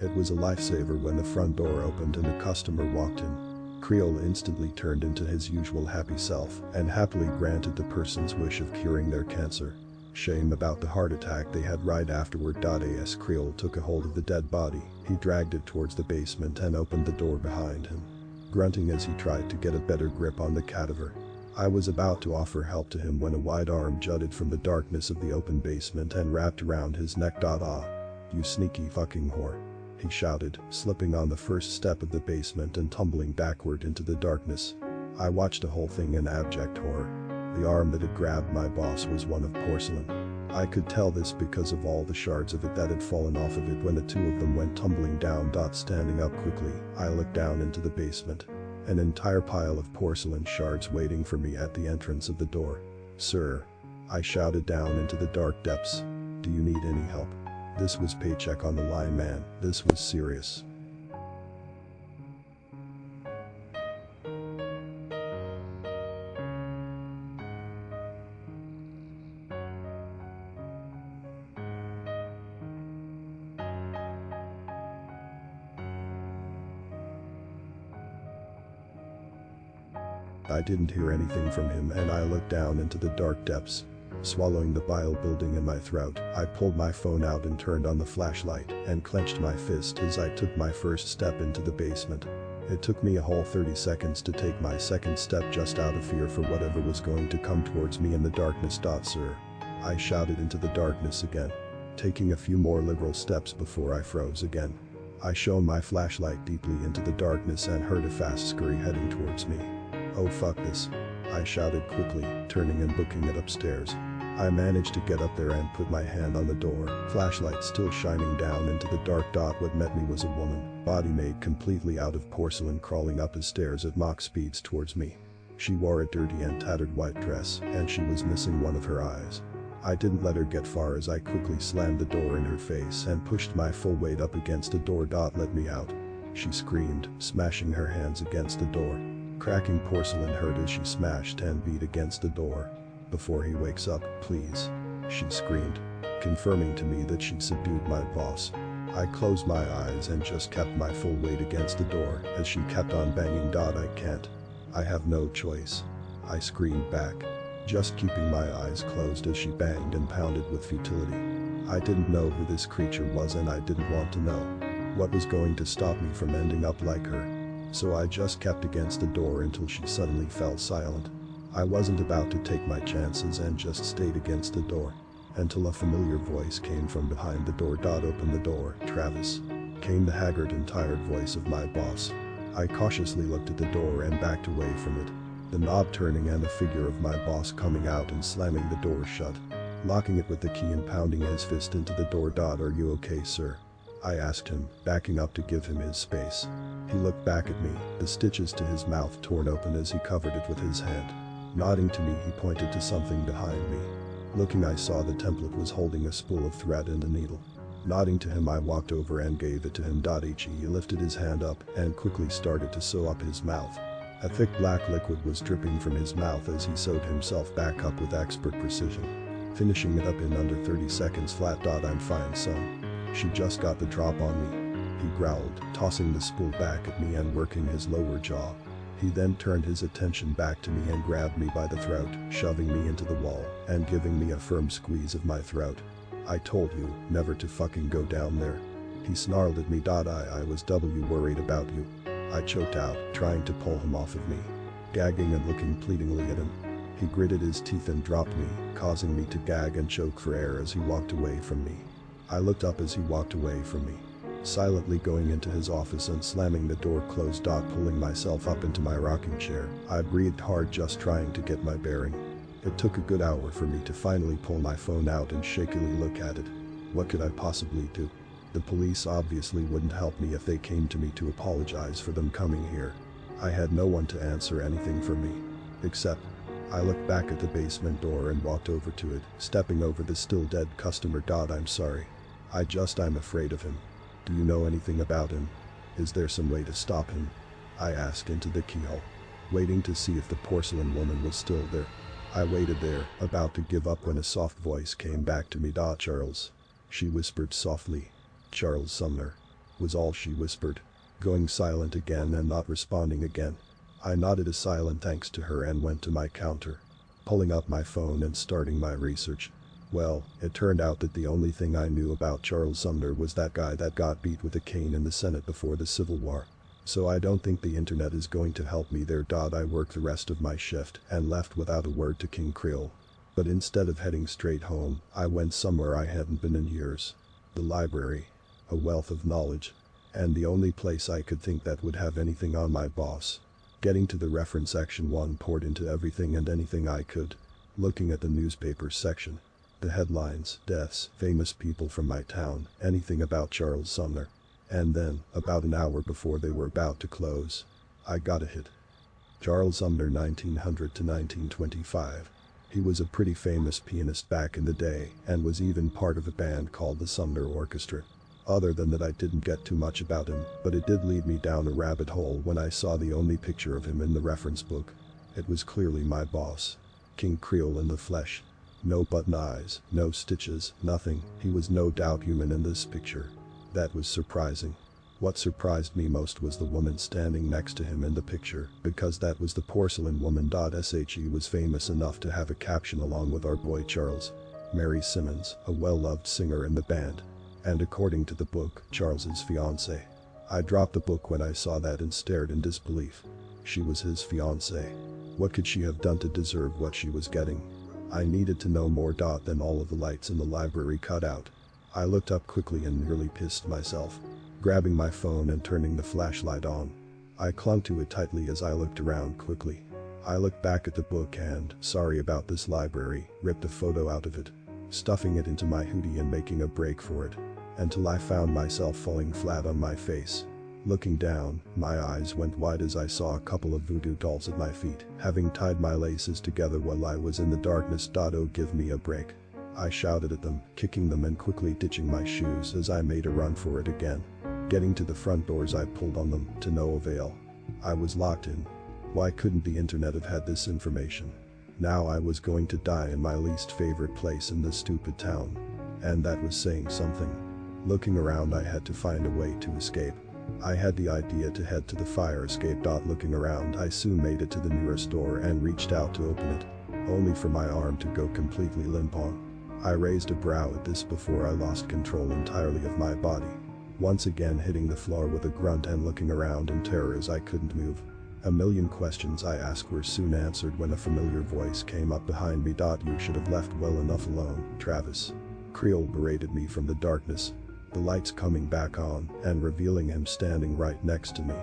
It was a lifesaver when the front door opened and a customer walked in. Creel instantly turned into his usual happy self and happily granted the person's wish of curing their cancer. shame about the heart attack they had right afterward. As Creole took a hold of the dead body, he dragged it towards the basement and opened the door behind him, grunting as he tried to get a better grip on the cadaver. I was about to offer help to him when a wide arm jutted from the darkness of the open basement and wrapped around his neck. Ah, you sneaky fucking whore, he shouted, slipping on the first step of the basement and tumbling backward into the darkness. I watched the whole thing in abject horror. The arm that had grabbed my boss was one of porcelain. I could tell this because of all the shards of it that had fallen off of it when the two of them went tumbling down. Standing up quickly, I looked down into the basement. An entire pile of porcelain shards waiting for me at the entrance of the door. Sir, I shouted down into the dark depths. Do you need any help? This was paycheck on the line, man. This was serious. I didn't hear anything from him and I looked down into the dark depths. Swallowing the bile building in my throat, I pulled my phone out and turned on the flashlight and clenched my fist as I took my first step into the basement. It took me a whole 30 seconds to take my second step just out of fear for whatever was going to come towards me in the darkness. Sir, I shouted into the darkness again, taking a few more liberal steps before I froze again. I shone my flashlight deeply into the darkness and heard a fast scurry heading towards me. Oh fuck this, I shouted quickly, turning and booking it upstairs. I managed to get up there and put my hand on the door, flashlight still shining down into the dark. What met me was a woman, body made completely out of porcelain, crawling up the stairs at Mach speeds towards me. She wore a dirty and tattered white dress, and she was missing one of her eyes. I didn't let her get far as I quickly slammed the door in her face and pushed my full weight up against the door. Let me out, she screamed, smashing her hands against the door. Cracking porcelain hurt as she smashed and beat against the door. Before he wakes up, please, she screamed, confirming to me that she'd subdued my boss. I closed my eyes and just kept my full weight against the door as she kept on banging. I can't. I have no choice, I screamed back, just keeping my eyes closed as she banged and pounded with futility. I didn't know who this creature was and I didn't want to know what was going to stop me from ending up like her. So I just kept against the door until she suddenly fell silent. I wasn't about to take my chances and just stayed against the door until a familiar voice came from behind the door. Open the door, Travis, came the haggard and tired voice of my boss. I cautiously looked at the door and backed away from it, the knob turning and the figure of my boss coming out and slamming the door shut, locking it with the key and pounding his fist into the door. Are you okay, sir? I asked him, backing up to give him his space. He looked back at me, the stitches to his mouth torn open as he covered it with his hand. Nodding to me, he pointed to something behind me. Looking, I saw the template was holding a spool of thread and a needle. Nodding to him, I walked over and gave it to him. He lifted his hand up and quickly started to sew up his mouth. A thick black liquid was dripping from his mouth as he sewed himself back up with expert precision, finishing it up in under 30 seconds flat. I'm fine, son. She just got the drop on me, he growled, tossing the spool back at me and working his lower jaw. He then turned his attention back to me and grabbed me by the throat, shoving me into the wall and giving me a firm squeeze of my throat. I told you never to fucking go down there, he snarled at me. I was worried about you, I choked out, trying to pull him off of me, gagging and looking pleadingly at him. He gritted his teeth and dropped me, causing me to gag and choke for air as he walked away from me. I looked up as he walked away from me, silently going into his office and slamming the door closed. Pulling myself up into my rocking chair, I breathed hard, just trying to get my bearing. It took a good hour for me to finally pull my phone out and shakily look at it. What could I possibly do? The police obviously wouldn't help me if they came to me to apologize for them coming here. I had no one to answer anything for me, except I looked back at the basement door and walked over to it, stepping over the still dead customer. I'm sorry. I'm afraid of him. Do you know anything about him? Is there some way to stop him? I asked into the keyhole, waiting to see if the porcelain woman was still there. I waited there, about to give up when a soft voice came back to me. Charles, she whispered softly. Charles Sumner, was all she whispered, going silent again and not responding again. I nodded a silent thanks to her and went to my counter, pulling up my phone and starting my research. Well, it turned out that the only thing I knew about Charles Sumner was that guy that got beat with a cane in the Senate before the Civil War. So I don't think the internet is going to help me there. I worked the rest of my shift and left without a word to King Creole. But instead of heading straight home, I went somewhere I hadn't been in years. The library. A wealth of knowledge. And the only place I could think that would have anything on my boss. Getting to the reference section, one poured into everything and anything I could. Looking at the newspaper section. The headlines, deaths, famous people from my town, anything about Charles Sumner. And then, about an hour before they were about to close, I got a hit. Charles Sumner, 1900 to 1925. He was a pretty famous pianist back in the day and was even part of a band called the Sumner Orchestra. Other than that, I didn't get too much about him, but it did lead me down a rabbit hole when I saw the only picture of him in the reference book. It was clearly my boss. King Creole in the flesh. No button eyes, no stitches, nothing. He was no doubt human in this picture. That was surprising. What surprised me most was the woman standing next to him in the picture, because that was the porcelain woman. She was famous enough to have a caption along with our boy Charles. Mary Simmons, a well-loved singer in the band. And according to the book, Charles's fiancée. I dropped the book when I saw that and stared in disbelief. She was his fiancée. What could she have done to deserve what she was getting? I needed to know more. Then all of the lights in the library cut out. I looked up quickly and nearly pissed myself. Grabbing my phone and turning the flashlight on. I clung to it tightly as I looked around quickly. I looked back at the book and, sorry about this library, ripped a photo out of it. Stuffing it into my hoodie and making a break for it. Until I found myself falling flat on my face. Looking down, my eyes went wide as I saw a couple of voodoo dolls at my feet, having tied my laces together while I was in the darkness. Oh, give me a break. I shouted at them, kicking them and quickly ditching my shoes as I made a run for it again. Getting to the front doors, I pulled on them, to no avail. I was locked in. Why couldn't the internet have had this information? Now I was going to die in my least favorite place in this stupid town. And that was saying something. Looking around, I had to find a way to escape. I had the idea to head to the fire escape. Looking around, I soon made it to the nearest door and reached out to open it, only for my arm to go completely limp on. I raised a brow at this before I lost control entirely of my body, once again hitting the floor with a grunt and looking around in terror as I couldn't move. A million questions I asked were soon answered when a familiar voice came up behind me. You should have left well enough alone, Travis. Creole berated me from the darkness. The lights coming back on and revealing him standing right next to me,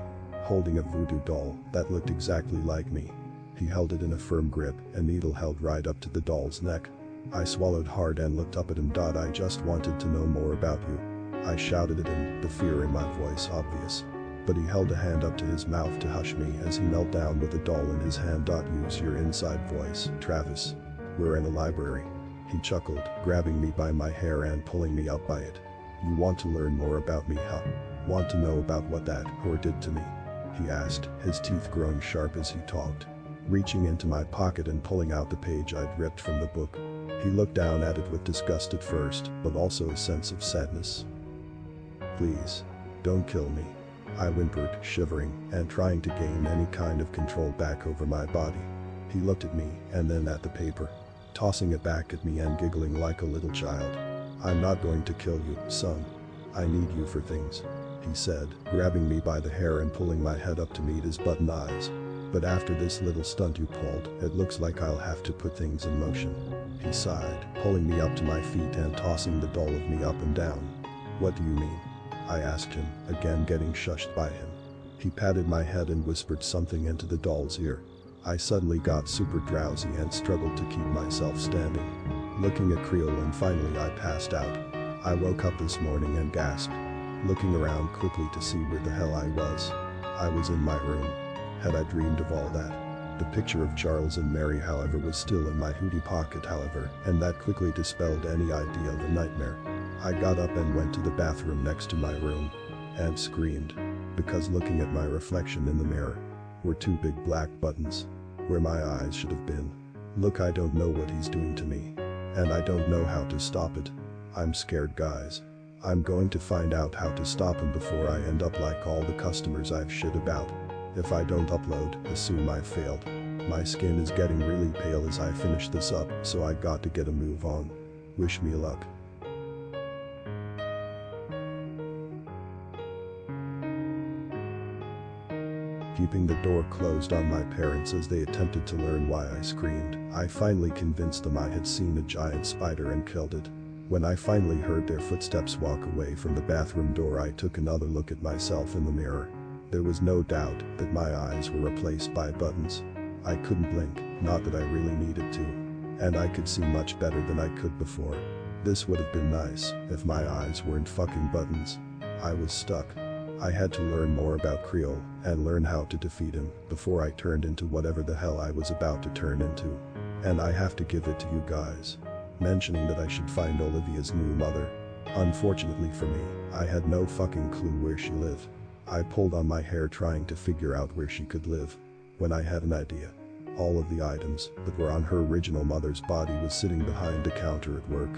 holding a voodoo doll that looked exactly like me. He held it in a firm grip, a needle held right up to the doll's neck. I swallowed hard and looked up at him. I just wanted to know more about you. I shouted at him, the fear in my voice obvious. But he held a hand up to his mouth to hush me as he knelt down with the doll in his hand. Use your inside voice, Travis. We're in a library. He chuckled, grabbing me by my hair and pulling me up by it. You want to learn more about me, huh? Want to know about what that whore did to me? He asked, his teeth growing sharp as he talked. Reaching into my pocket and pulling out the page I'd ripped from the book. He looked down at it with disgust at first, but also a sense of sadness. Please. Don't kill me. I whimpered, shivering, and trying to gain any kind of control back over my body. He looked at me, and then at the paper. Tossing it back at me and giggling like a little child. I'm not going to kill you, son. I need you for things, he said, grabbing me by the hair and pulling my head up to meet his button eyes. But after this little stunt you pulled, it looks like I'll have to put things in motion. He sighed, pulling me up to my feet and tossing the doll of me up and down. What do you mean? I asked him, again getting shushed by him. He patted my head and whispered something into the doll's ear. I suddenly got super drowsy and struggled to keep myself standing. Looking at Creole and finally I passed out. I woke up this morning and gasped. Looking around quickly to see where the hell I was. I was in my room. Had I dreamed of all that? The picture of Charles and Mary, however, was still in my hoodie pocket, however, and that quickly dispelled any idea of a nightmare. I got up and went to the bathroom next to my room. And screamed. Because looking at my reflection in the mirror were two big black buttons. Where my eyes should have been. Look, I don't know what he's doing to me. And I don't know how to stop it. I'm scared, guys. I'm going to find out how to stop him before I end up like all the customers I've shit about. If I don't upload, assume I failed. My skin is getting really pale as I finish this up, so I got to get a move on. Wish me luck. Keeping the door closed on my parents as they attempted to learn why I screamed, I finally convinced them I had seen a giant spider and killed it. When I finally heard their footsteps walk away from the bathroom door, I took another look at myself in the mirror. There was no doubt that my eyes were replaced by buttons. I couldn't blink, not that I really needed to. And I could see much better than I could before. This would have been nice if my eyes weren't fucking buttons. I was stuck. I had to learn more about Creole and learn how to defeat him before I turned into whatever the hell I was about to turn into. And I have to give it to you guys. Mentioning that I should find Olivia's new mother. Unfortunately for me, I had no fucking clue where she lived. I pulled on my hair trying to figure out where she could live. When I had an idea. All of the items that were on her original mother's body was sitting behind a counter at work.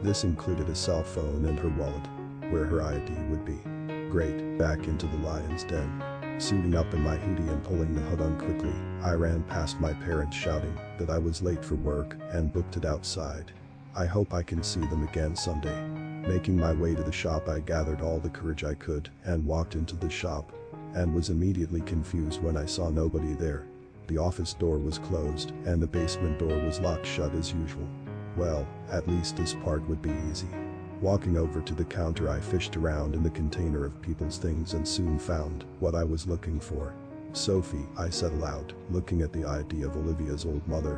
This included a cell phone and her wallet, where her ID would be. Great, back into the lion's den. Suiting up in my hoodie and pulling the hood on quickly, I ran past my parents shouting that I was late for work and booked it outside. I hope I can see them again someday. Making my way to the shop, I gathered all the courage I could and walked into the shop, and was immediately confused when I saw nobody there. The office door was closed and the basement door was locked shut as usual. Well, at least this part would be easy. Walking over to the counter, I fished around in the container of people's things and soon found what I was looking for. Sophie, I said aloud, looking at the ID of Olivia's old mother,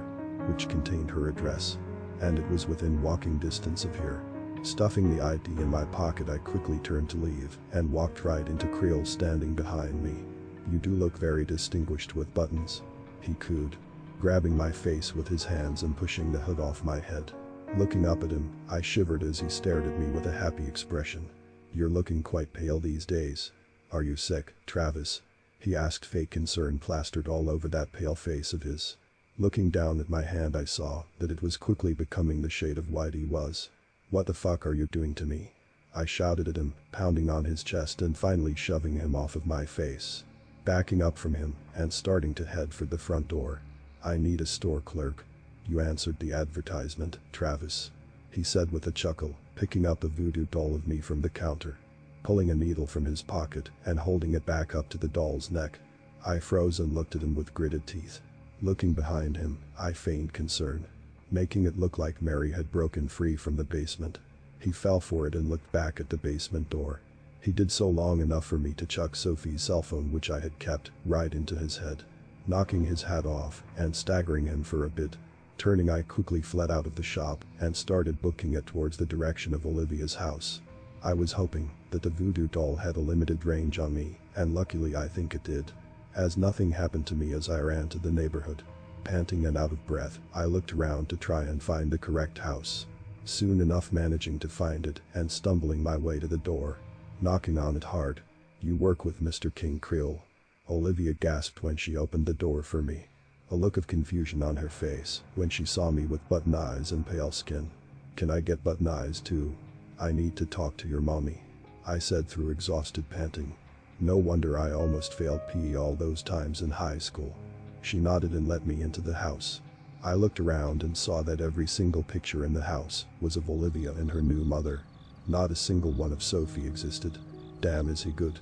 which contained her address. And it was within walking distance of here. Stuffing the ID in my pocket, I quickly turned to leave and walked right into Creole standing behind me. You do look very distinguished with buttons. He cooed, grabbing my face with his hands and pushing the hood off my head. Looking up at him, I shivered as he stared at me with a happy expression. You're looking quite pale these days. Are you sick, Travis? He asked, fake concern plastered all over that pale face of his. Looking down at my hand, I saw that it was quickly becoming the shade of white he was. What the fuck are you doing to me? I shouted at him, pounding on his chest and finally shoving him off of my face. Backing up from him and starting to head for the front door. I need a store clerk. You answered the advertisement, Travis. He said with a chuckle, picking up a voodoo doll of me from the counter. Pulling a needle from his pocket and holding it back up to the doll's neck. I froze and looked at him with gritted teeth. Looking behind him, I feigned concern, making it look like Mary had broken free from the basement. He fell for it and looked back at the basement door. He did so long enough for me to chuck Sophie's cell phone, which I had kept, right into his head, knocking his hat off and staggering him for a bit. Turning, I quickly fled out of the shop and started booking it towards the direction of Olivia's house. I was hoping that the voodoo doll had a limited range on me, and luckily I think it did, as nothing happened to me as I ran to the neighborhood. Panting and out of breath, I looked around to try and find the correct house. Soon enough managing to find it and stumbling my way to the door, knocking on it hard. You work with Mr. King Creole? Olivia gasped when she opened the door for me. A look of confusion on her face when she saw me with button eyes and pale skin. Can I get button eyes too? I need to talk to your mommy, I said through exhausted panting. No wonder I almost failed PE all those times in high school. She nodded and let me into the house. I looked around and saw that every single picture in the house was of Olivia and her new mother. Not a single one of Sophie existed. Damn, is he good?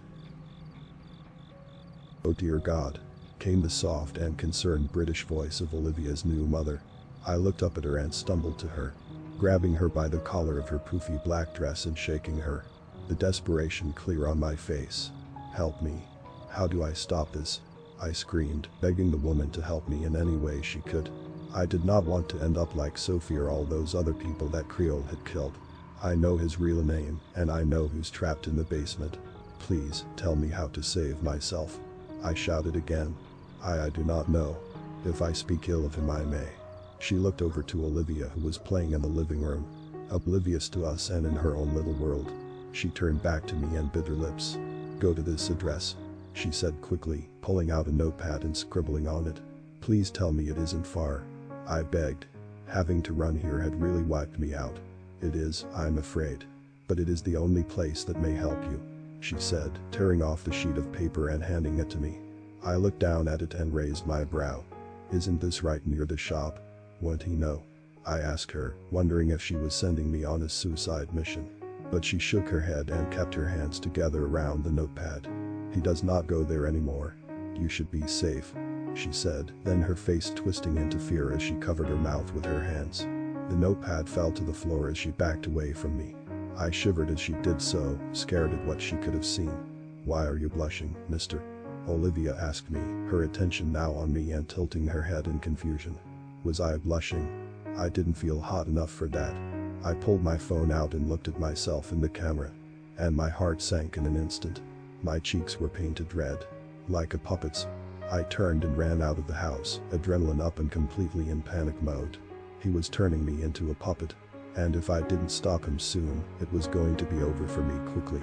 Oh dear God, came the soft and concerned British voice of Olivia's new mother. I looked up at her and stumbled to her, grabbing her by the collar of her poofy black dress and shaking her, the desperation clear on my face. Help me. How do I stop this? I screamed, begging the woman to help me in any way she could. I did not want to end up like Sophie or all those other people that Creole had killed. I know his real name, and I know who's trapped in the basement. Please, tell me how to save myself. I shouted again. I do not know. If I speak ill of him, I may. She looked over to Olivia, who was playing in the living room, oblivious to us and in her own little world. She turned back to me and bit her lips. Go to this address, she said quickly, pulling out a notepad and scribbling on it. Please tell me it isn't far, I begged. Having to run here had really wiped me out. It is, I'm afraid. But it is the only place that may help you, she said, tearing off the sheet of paper and handing it to me. I looked down at it and raised my brow. Isn't this right near the shop? Won't he know? I asked her, wondering if she was sending me on a suicide mission. But she shook her head and kept her hands together around the notepad. He does not go there anymore. You should be safe, she said, then her face twisting into fear as she covered her mouth with her hands. The notepad fell to the floor as she backed away from me. I shivered as she did so, scared at what she could have seen. Why are you blushing, mister? Olivia asked me, her attention now on me and tilting her head in confusion. Was I blushing? I didn't feel hot enough for that. I pulled my phone out and looked at myself in the camera. And my heart sank in an instant. My cheeks were painted red. Like a puppet's. I turned and ran out of the house, adrenaline up and completely in panic mode. He was turning me into a puppet. And if I didn't stop him soon, it was going to be over for me quickly.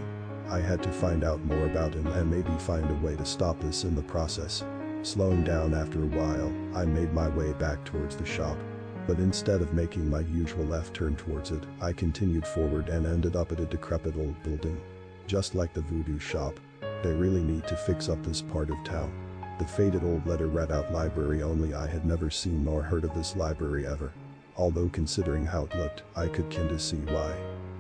I had to find out more about him and maybe find a way to stop this in the process. Slowing down after a while, I made my way back towards the shop. But instead of making my usual left turn towards it, I continued forward and ended up at a decrepit old building. Just like the Voodoo shop. They really need to fix up this part of town. The faded old letter read out library only. I had never seen nor heard of this library ever. Although considering how it looked, I could kinda see why.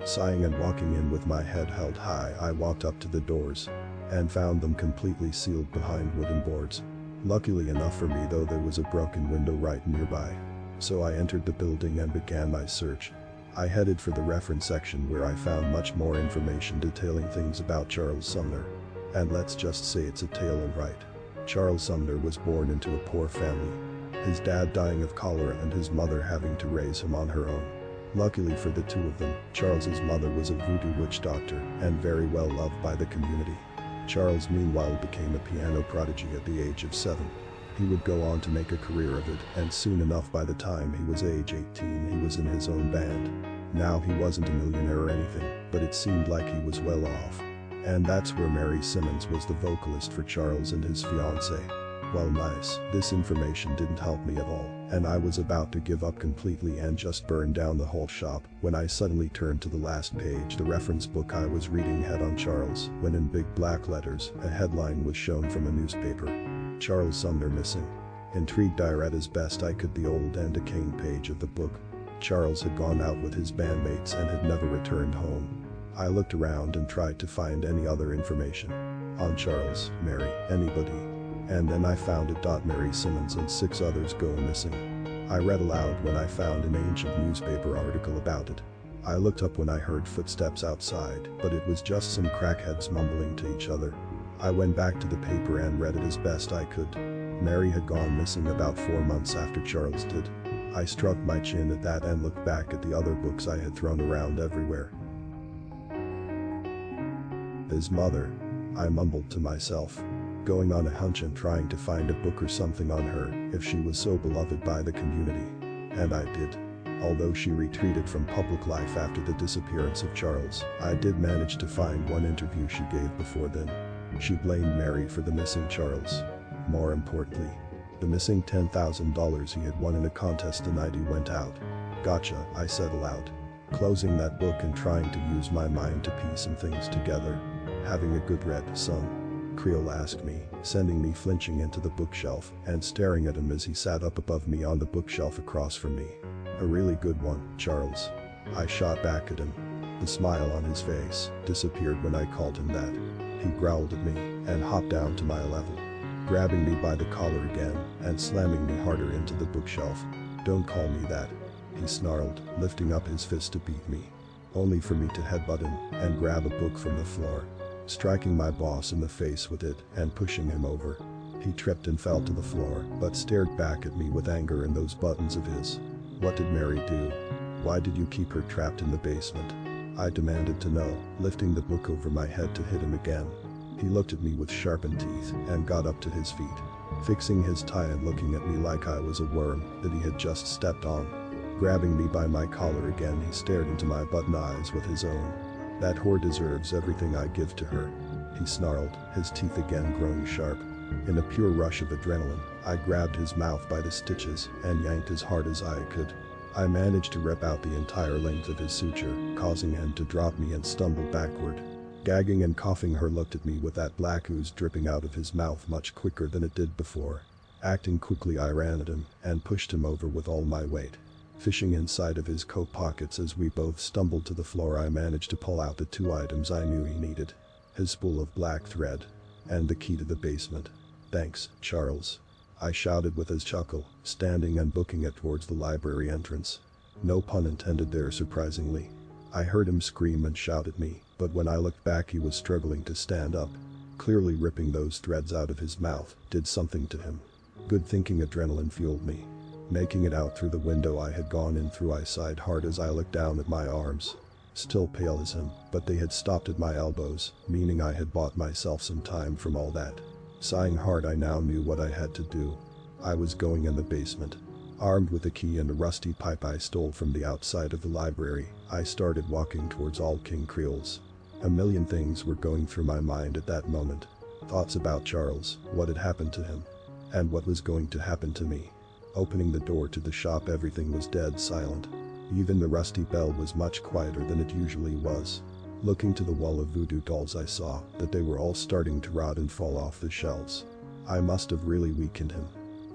Sighing and walking in with my head held high, I walked up to the doors. And found them completely sealed behind wooden boards. Luckily enough for me though, there was a broken window right nearby. So I entered the building and began my search. I headed for the reference section where I found much more information detailing things about Charles Sumner. And let's just say it's a tale all right. Charles Sumner was born into a poor family. His dad dying of cholera and his mother having to raise him on her own. Luckily for the two of them, Charles's mother was a voodoo witch doctor and very well loved by the community. Charles meanwhile became a piano prodigy at the age of 7. He would go on to make a career of it, and soon enough by the time he was age 18 he was in his own band. Now he wasn't a millionaire or anything, but it seemed like he was well off. And that's where Mary Simmons was the vocalist for Charles and his fiancée. Well nice, this information didn't help me at all, and I was about to give up completely and just burn down the whole shop, when I suddenly turned to the last page. The reference book I was reading had on Charles, when in big black letters, a headline was shown from a newspaper. Charles Sumner missing. Intrigued, I read as best I could the old and decaying page of the book. Charles had gone out with his bandmates and had never returned home. I looked around and tried to find any other information. On Charles, Mary, anybody. And then I found it. Mary Simmons and 6 others go missing. I read aloud when I found an ancient newspaper article about it. I looked up when I heard footsteps outside, but it was just some crackheads mumbling to each other. I went back to the paper and read it as best I could. Mary had gone missing about 4 months after Charles did. I struck my chin at that and looked back at the other books I had thrown around everywhere. His mother, I mumbled to myself. Going on a hunch and trying to find a book or something on her, if she was so beloved by the community. And I did. Although she retreated from public life after the disappearance of Charles, I did manage to find one interview she gave before then. She blamed Mary for the missing Charles. More importantly, the missing $10,000 he had won in a contest the night he went out. Gotcha, I said aloud. Closing that book and trying to use my mind to piece some things together. Having a good read, son? Creole asked me, sending me flinching into the bookshelf and staring at him as he sat up above me on the bookshelf across from me. A really good one, Charles. I shot back at him. The smile on his face disappeared when I called him that. He growled at me and hopped down to my level, grabbing me by the collar again and slamming me harder into the bookshelf. Don't call me that, he snarled, lifting up his fist to beat me, only for me to headbutt him and grab a book from the floor, striking my boss in the face with it and pushing him over. He tripped and fell to the floor, but stared back at me with anger in those buttons of his. What did Mary do? Why did you keep her trapped in the basement? I demanded to know, lifting the book over my head to hit him again. He looked at me with sharpened teeth and got up to his feet, fixing his tie and looking at me like I was a worm that he had just stepped on. Grabbing me by my collar again, he stared into my button eyes with his own. That whore deserves everything I give to her, he snarled, his teeth again growing sharp. In a pure rush of adrenaline, I grabbed his mouth by the stitches and yanked as hard as I could. I managed to rip out the entire length of his suture, causing him to drop me and stumble backward. Gagging and coughing, her looked at me with that black ooze dripping out of his mouth much quicker than it did before. Acting quickly, I ran at him and pushed him over with all my weight. Fishing inside of his coat pockets as we both stumbled to the floor, I managed to pull out the two items I knew he needed. His spool of black thread. And the key to the basement. "Thanks, Charles," I shouted with his chuckle, standing and booking it towards the library entrance. No pun intended there, surprisingly. I heard him scream and shout at me, but when I looked back he was struggling to stand up. Clearly ripping those threads out of his mouth did something to him. Good thinking adrenaline fueled me. Making it out through the window I had gone in through, I sighed hard as I looked down at my arms. Still pale as him, but they had stopped at my elbows, meaning I had bought myself some time from all that. Sighing hard, I now knew what I had to do. I was going in the basement. Armed with a key and a rusty pipe I stole from the outside of the library, I started walking towards Old King Creel's. A million things were going through my mind at that moment. Thoughts about Charles, what had happened to him, and what was going to happen to me. Opening the door to the shop, everything was dead silent. Even the rusty bell was much quieter than it usually was. Looking to the wall of voodoo dolls, I saw that they were all starting to rot and fall off the shelves. I must have really weakened him.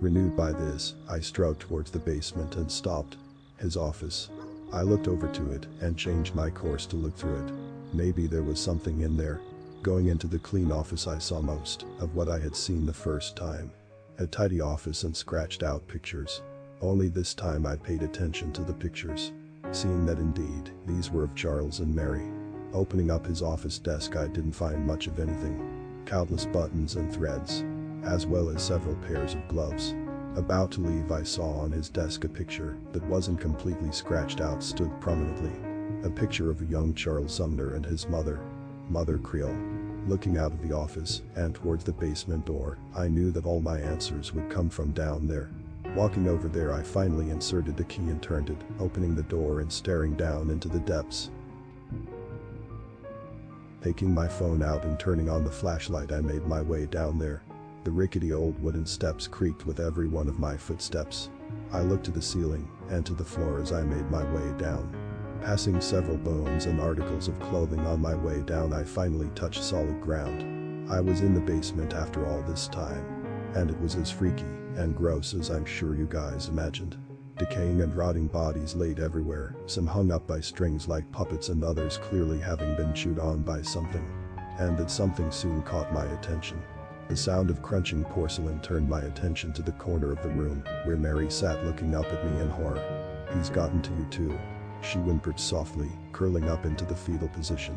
Renewed by this, I strode towards the basement and stopped. His office. I looked over to it and changed my course to look through it. Maybe there was something in there. Going into the clean office, I saw most of what I had seen the first time. A tidy office and scratched out pictures. Only this time I paid attention to the pictures, seeing that indeed these were of Charles and Mary. Opening up his office desk, I didn't find much of anything. Countless buttons and threads, as well as several pairs of gloves. About to leave, I saw on his desk a picture that wasn't completely scratched out stood prominently. A picture of a young Charles Sumner and his mother, Mother Creel. Looking out of the office and towards the basement door, I knew that all my answers would come from down there. Walking over there, I finally inserted the key and turned it, opening the door and staring down into the depths. Taking my phone out and turning on the flashlight, I made my way down there. The rickety old wooden steps creaked with every one of my footsteps. I looked to the ceiling and to the floor as I made my way down. Passing several bones and articles of clothing on my way down, I finally touched solid ground. I was in the basement after all this time. And it was as freaky and gross as I'm sure you guys imagined. Decaying and rotting bodies laid everywhere, some hung up by strings like puppets and others clearly having been chewed on by something. And that something soon caught my attention. The sound of crunching porcelain turned my attention to the corner of the room where Mary sat looking up at me in horror. "He's gotten to you too," she whimpered softly, curling up into the fetal position.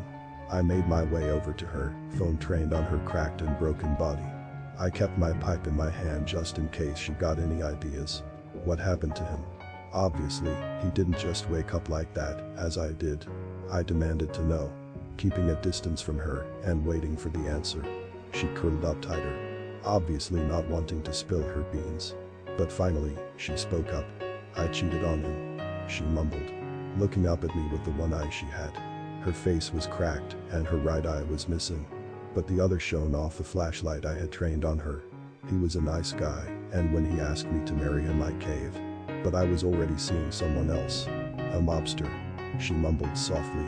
I made my way over to her, phone trained on her cracked and broken body. I kept my pipe in my hand just in case she got any ideas. What happened to him? Obviously, he didn't just wake up like that, as I did. I demanded to know, keeping a distance from her and waiting for the answer. She curled up tighter, obviously not wanting to spill her beans. But finally, she spoke up. "I cheated on him," she mumbled, looking up at me with the one eye she had. Her face was cracked and her right eye was missing, but the other shone off the flashlight I had trained on her. He was a nice guy, and when he asked me to marry him I caved. But I was already seeing someone else. A mobster, she mumbled softly.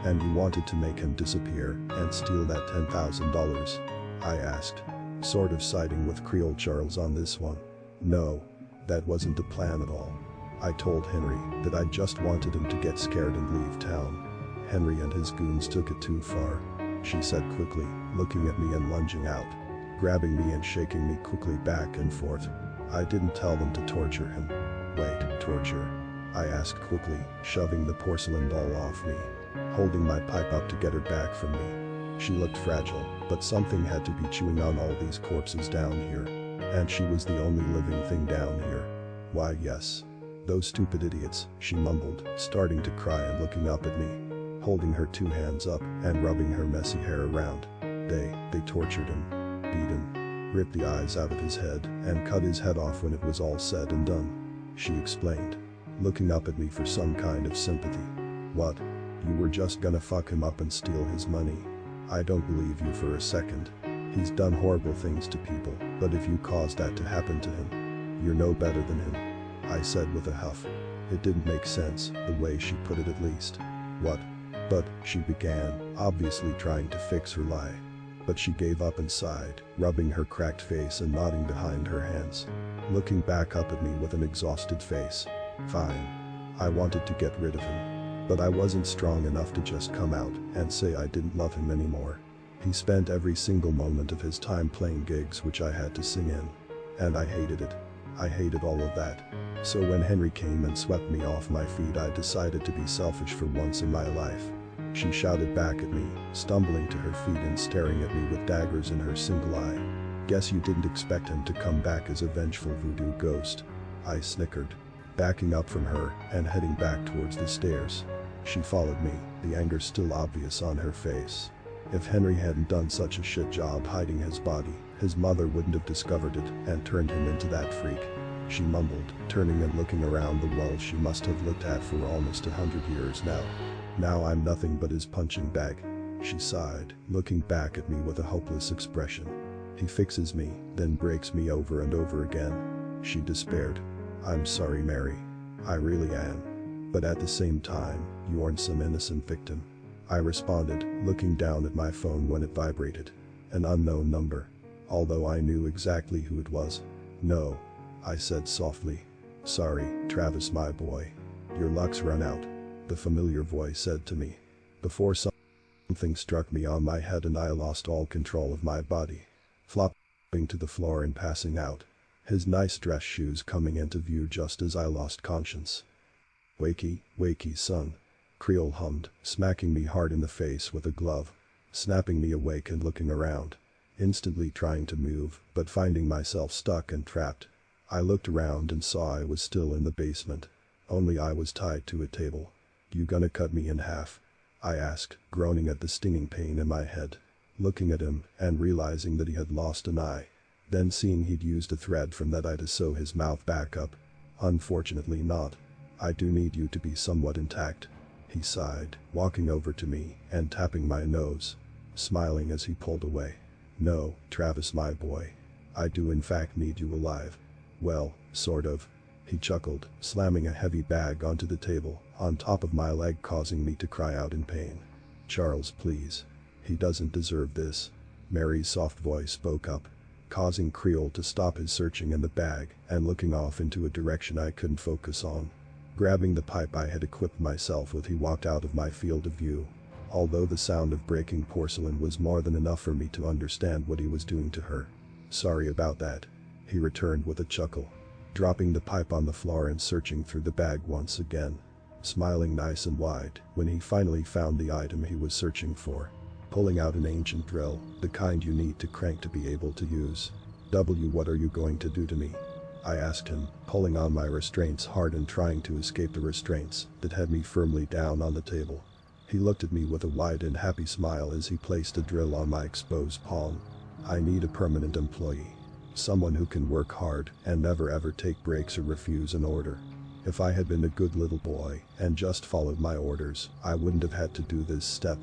"And you wanted to make him disappear and steal that $10,000? I asked, sort of siding with Creole Charles on this one. "No, that wasn't the plan at all. I told Henry that I just wanted him to get scared and leave town. Henry and his goons took it too far," she said quickly, looking at me and lunging out, grabbing me and shaking me quickly back and forth. "I didn't tell them to torture him." "Wait, torture?" I asked quickly, shoving the porcelain doll off me, holding my pipe up to get her back from me. She looked fragile, but something had to be chewing on all these corpses down here. And she was the only living thing down here. "Why, yes. Those stupid idiots," she mumbled, starting to cry and looking up at me, holding her two hands up and rubbing her messy hair around. They tortured him, beat him, ripped the eyes out of his head, and cut his head off when it was all said and done," she explained, looking up at me for some kind of sympathy. "What? You were just gonna fuck him up and steal his money? I don't believe you for a second. He's done horrible things to people, but if you caused that to happen to him, you're no better than him," I said with a huff. It didn't make sense, the way she put it at least. "What? But," she began, obviously trying to fix her lie. But she gave up and sighed, rubbing her cracked face and nodding behind her hands, looking back up at me with an exhausted face. "Fine. I wanted to get rid of him. But I wasn't strong enough to just come out and say I didn't love him anymore. He spent every single moment of his time playing gigs which I had to sing in. And I hated it. I hated all of that. So when Henry came and swept me off my feet, I decided to be selfish for once in my life. She shouted back at me, stumbling to her feet and staring at me with daggers in her single eye. Guess you didn't expect him to come back as a vengeful voodoo ghost. I snickered, backing up from her and heading back towards the stairs. She followed me, the anger still obvious on her face. If Henry hadn't done such a shit job hiding his body, his mother wouldn't have discovered it and turned him into that freak. She mumbled, turning and looking around the wall she must have looked at for almost 100 years now. Now I'm nothing but his punching bag. She sighed, looking back at me with a hopeless expression. He fixes me, then breaks me over and over again. She despaired. I'm sorry, Mary. I really am. But at the same time, you aren't some innocent victim. I responded, looking down at my phone when it vibrated. An unknown number. Although I knew exactly who it was. No. I said softly. Sorry, Travis, my boy. Your luck's run out. The familiar voice said to me. Before something struck me on my head and I lost all control of my body. Flopping to the floor and passing out. His nice dress shoes coming into view just as I lost conscience. Wakey, wakey, son. Creole hummed, smacking me hard in the face with a glove. Snapping me awake and looking around. Instantly trying to move, but finding myself stuck and trapped. I looked around and saw I was still in the basement. Only I was tied to a table. You gonna cut me in half? I asked, groaning at the stinging pain in my head. Looking at him and realizing that he had lost an eye. Then seeing he'd used a thread from that eye to sew his mouth back up. Unfortunately not. I do need you to be somewhat intact. He sighed, walking over to me and tapping my nose. Smiling as he pulled away. No, Travis, my boy. I do in fact need you alive. Well, sort of. He chuckled, slamming a heavy bag onto the table, on top of my leg, causing me to cry out in pain. Charles, please. He doesn't deserve this. Mary's soft voice spoke up, causing Creole to stop his searching in the bag and looking off into a direction I couldn't focus on. Grabbing the pipe I had equipped myself with, he walked out of my field of view. Although the sound of breaking porcelain was more than enough for me to understand what he was doing to her. Sorry about that. He returned with a chuckle, dropping the pipe on the floor and searching through the bag once again, smiling nice and wide when he finally found the item he was searching for, pulling out an ancient drill, the kind you need to crank to be able to use. What are you going to do to me? I asked him, pulling on my restraints hard and trying to escape the restraints that had me firmly down on the table. He looked at me with a wide and happy smile as he placed a drill on my exposed palm. I need a permanent employee. Someone who can work hard and never ever take breaks or refuse an order. If I had been a good little boy and just followed my orders, I wouldn't have had to do this step.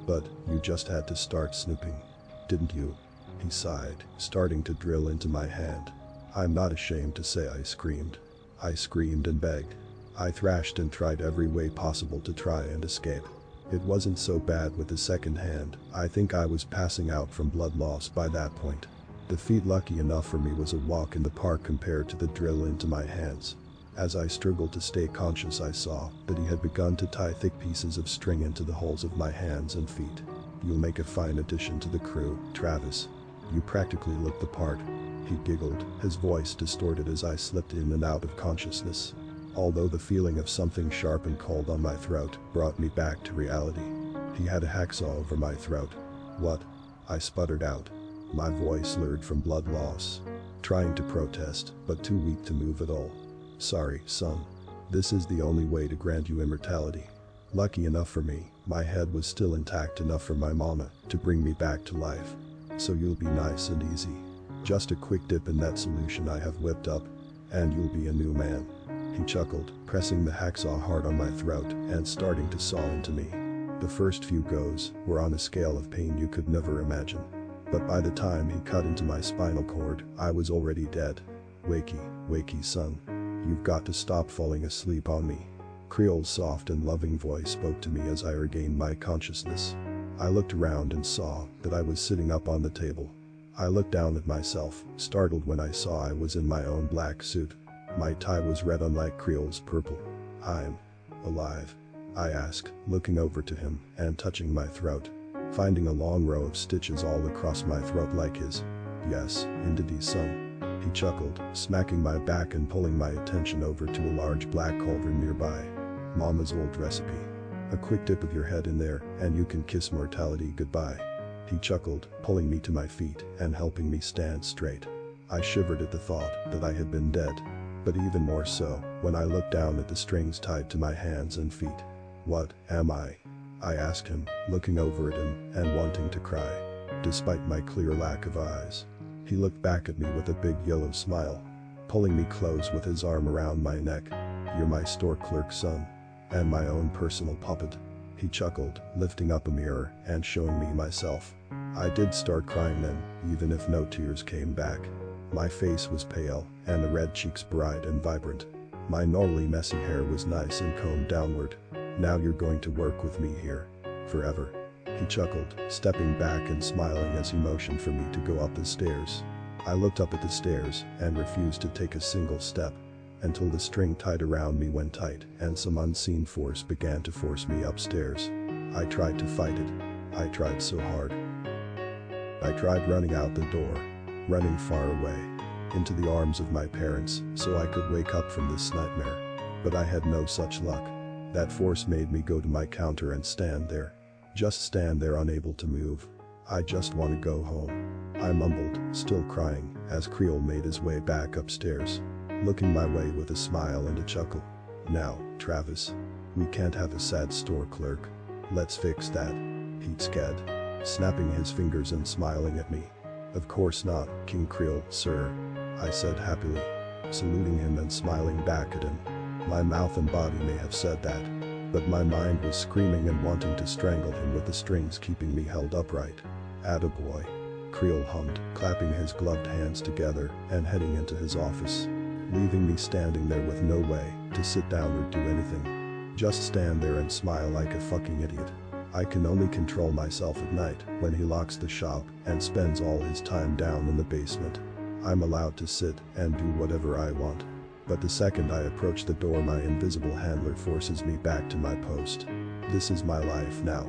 But you just had to start snooping, didn't you? He sighed, starting to drill into my hand. I'm not ashamed to say I screamed. I screamed and begged. I thrashed and tried every way possible to try and escape. It wasn't so bad with the second hand. I think I was passing out from blood loss by that point. The feat, lucky enough for me, was a walk in the park compared to the drill into my hands. As I struggled to stay conscious, I saw that he had begun to tie thick pieces of string into the holes of my hands and feet. You'll make a fine addition to the crew, Travis. You practically look the part. He giggled, his voice distorted as I slipped in and out of consciousness. Although the feeling of something sharp and cold on my throat brought me back to reality. He had a hacksaw over my throat. What? I sputtered out, my voice slurred from blood loss. Trying to protest, but too weak to move at all. Sorry, son. This is the only way to grant you immortality. Lucky enough for me, my head was still intact enough for my mama to bring me back to life. So you'll be nice and easy. Just a quick dip in that solution I have whipped up, and you'll be a new man. He chuckled, pressing the hacksaw hard on my throat and starting to saw into me. The first few goes were on a scale of pain you could never imagine. But by the time he cut into my spinal cord, I was already dead. Wakey, wakey, son. You've got to stop falling asleep on me. Creole's soft and loving voice spoke to me as I regained my consciousness. I looked around and saw that I was sitting up on the table. I looked down at myself, startled when I saw I was in my own black suit. My tie was red, unlike Creole's purple. I'm alive?" I asked, looking over to him and touching my throat, finding a long row of stitches all across my throat like his. "Yes, indeed, son." He chuckled, smacking my back and pulling my attention over to a large black cauldron nearby. "Mama's old recipe. A quick dip of your head in there and you can kiss mortality goodbye." He chuckled, pulling me to my feet and helping me stand straight. I shivered at the thought that I had been dead, but even more so when I looked down at the strings tied to my hands and feet. "What am I?" I asked him, looking over at him and wanting to cry, despite my clear lack of eyes. He looked back at me with a big yellow smile, pulling me close with his arm around my neck. "You're my store clerk's son, and my own personal puppet." He chuckled, lifting up a mirror and showing me myself. I did start crying then, even if no tears came back. My face was pale, and the red cheeks bright and vibrant. My normally messy hair was nice and combed downward. "Now you're going to work with me here. Forever." He chuckled, stepping back and smiling as he motioned for me to go up the stairs. I looked up at the stairs and refused to take a single step until the string tied around me went tight and some unseen force began to force me upstairs. I tried to fight it. I tried so hard. I tried running out the door, running far away, into the arms of my parents so I could wake up from this nightmare. But I had no such luck. That force made me go to my counter and stand there. Just stand there unable to move. "I just want to go home," I mumbled, still crying, as Creole made his way back upstairs, looking my way with a smile and a chuckle. "Now, Travis. We can't have a sad store clerk. Let's fix that," he'd said, snapping his fingers and smiling at me. "Of course not, King Creole, sir," I said happily, saluting him and smiling back at him. My mouth and body may have said that, but my mind was screaming and wanting to strangle him with the strings keeping me held upright. "Attaboy," Creole hummed, clapping his gloved hands together and heading into his office, leaving me standing there with no way to sit down or do anything. Just stand there and smile like a fucking idiot. I can only control myself at night when he locks the shop and spends all his time down in the basement. I'm allowed to sit and do whatever I want. But the second I approach the door, my invisible handler forces me back to my post. This is my life now.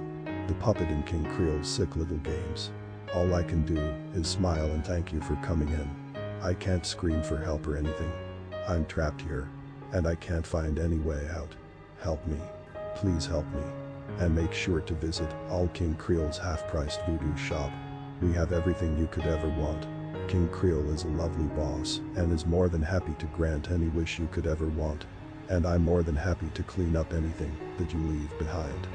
The puppet in King Creole's sick little games. All I can do is smile and thank you for coming in. I can't scream for help or anything. I'm trapped here, and I can't find any way out. Help me. Please help me. And make sure to visit all King Creole's half-priced Voodoo shop. We have everything you could ever want. King Creole is a lovely boss and is more than happy to grant any wish you could ever want. And I'm more than happy to clean up anything that you leave behind.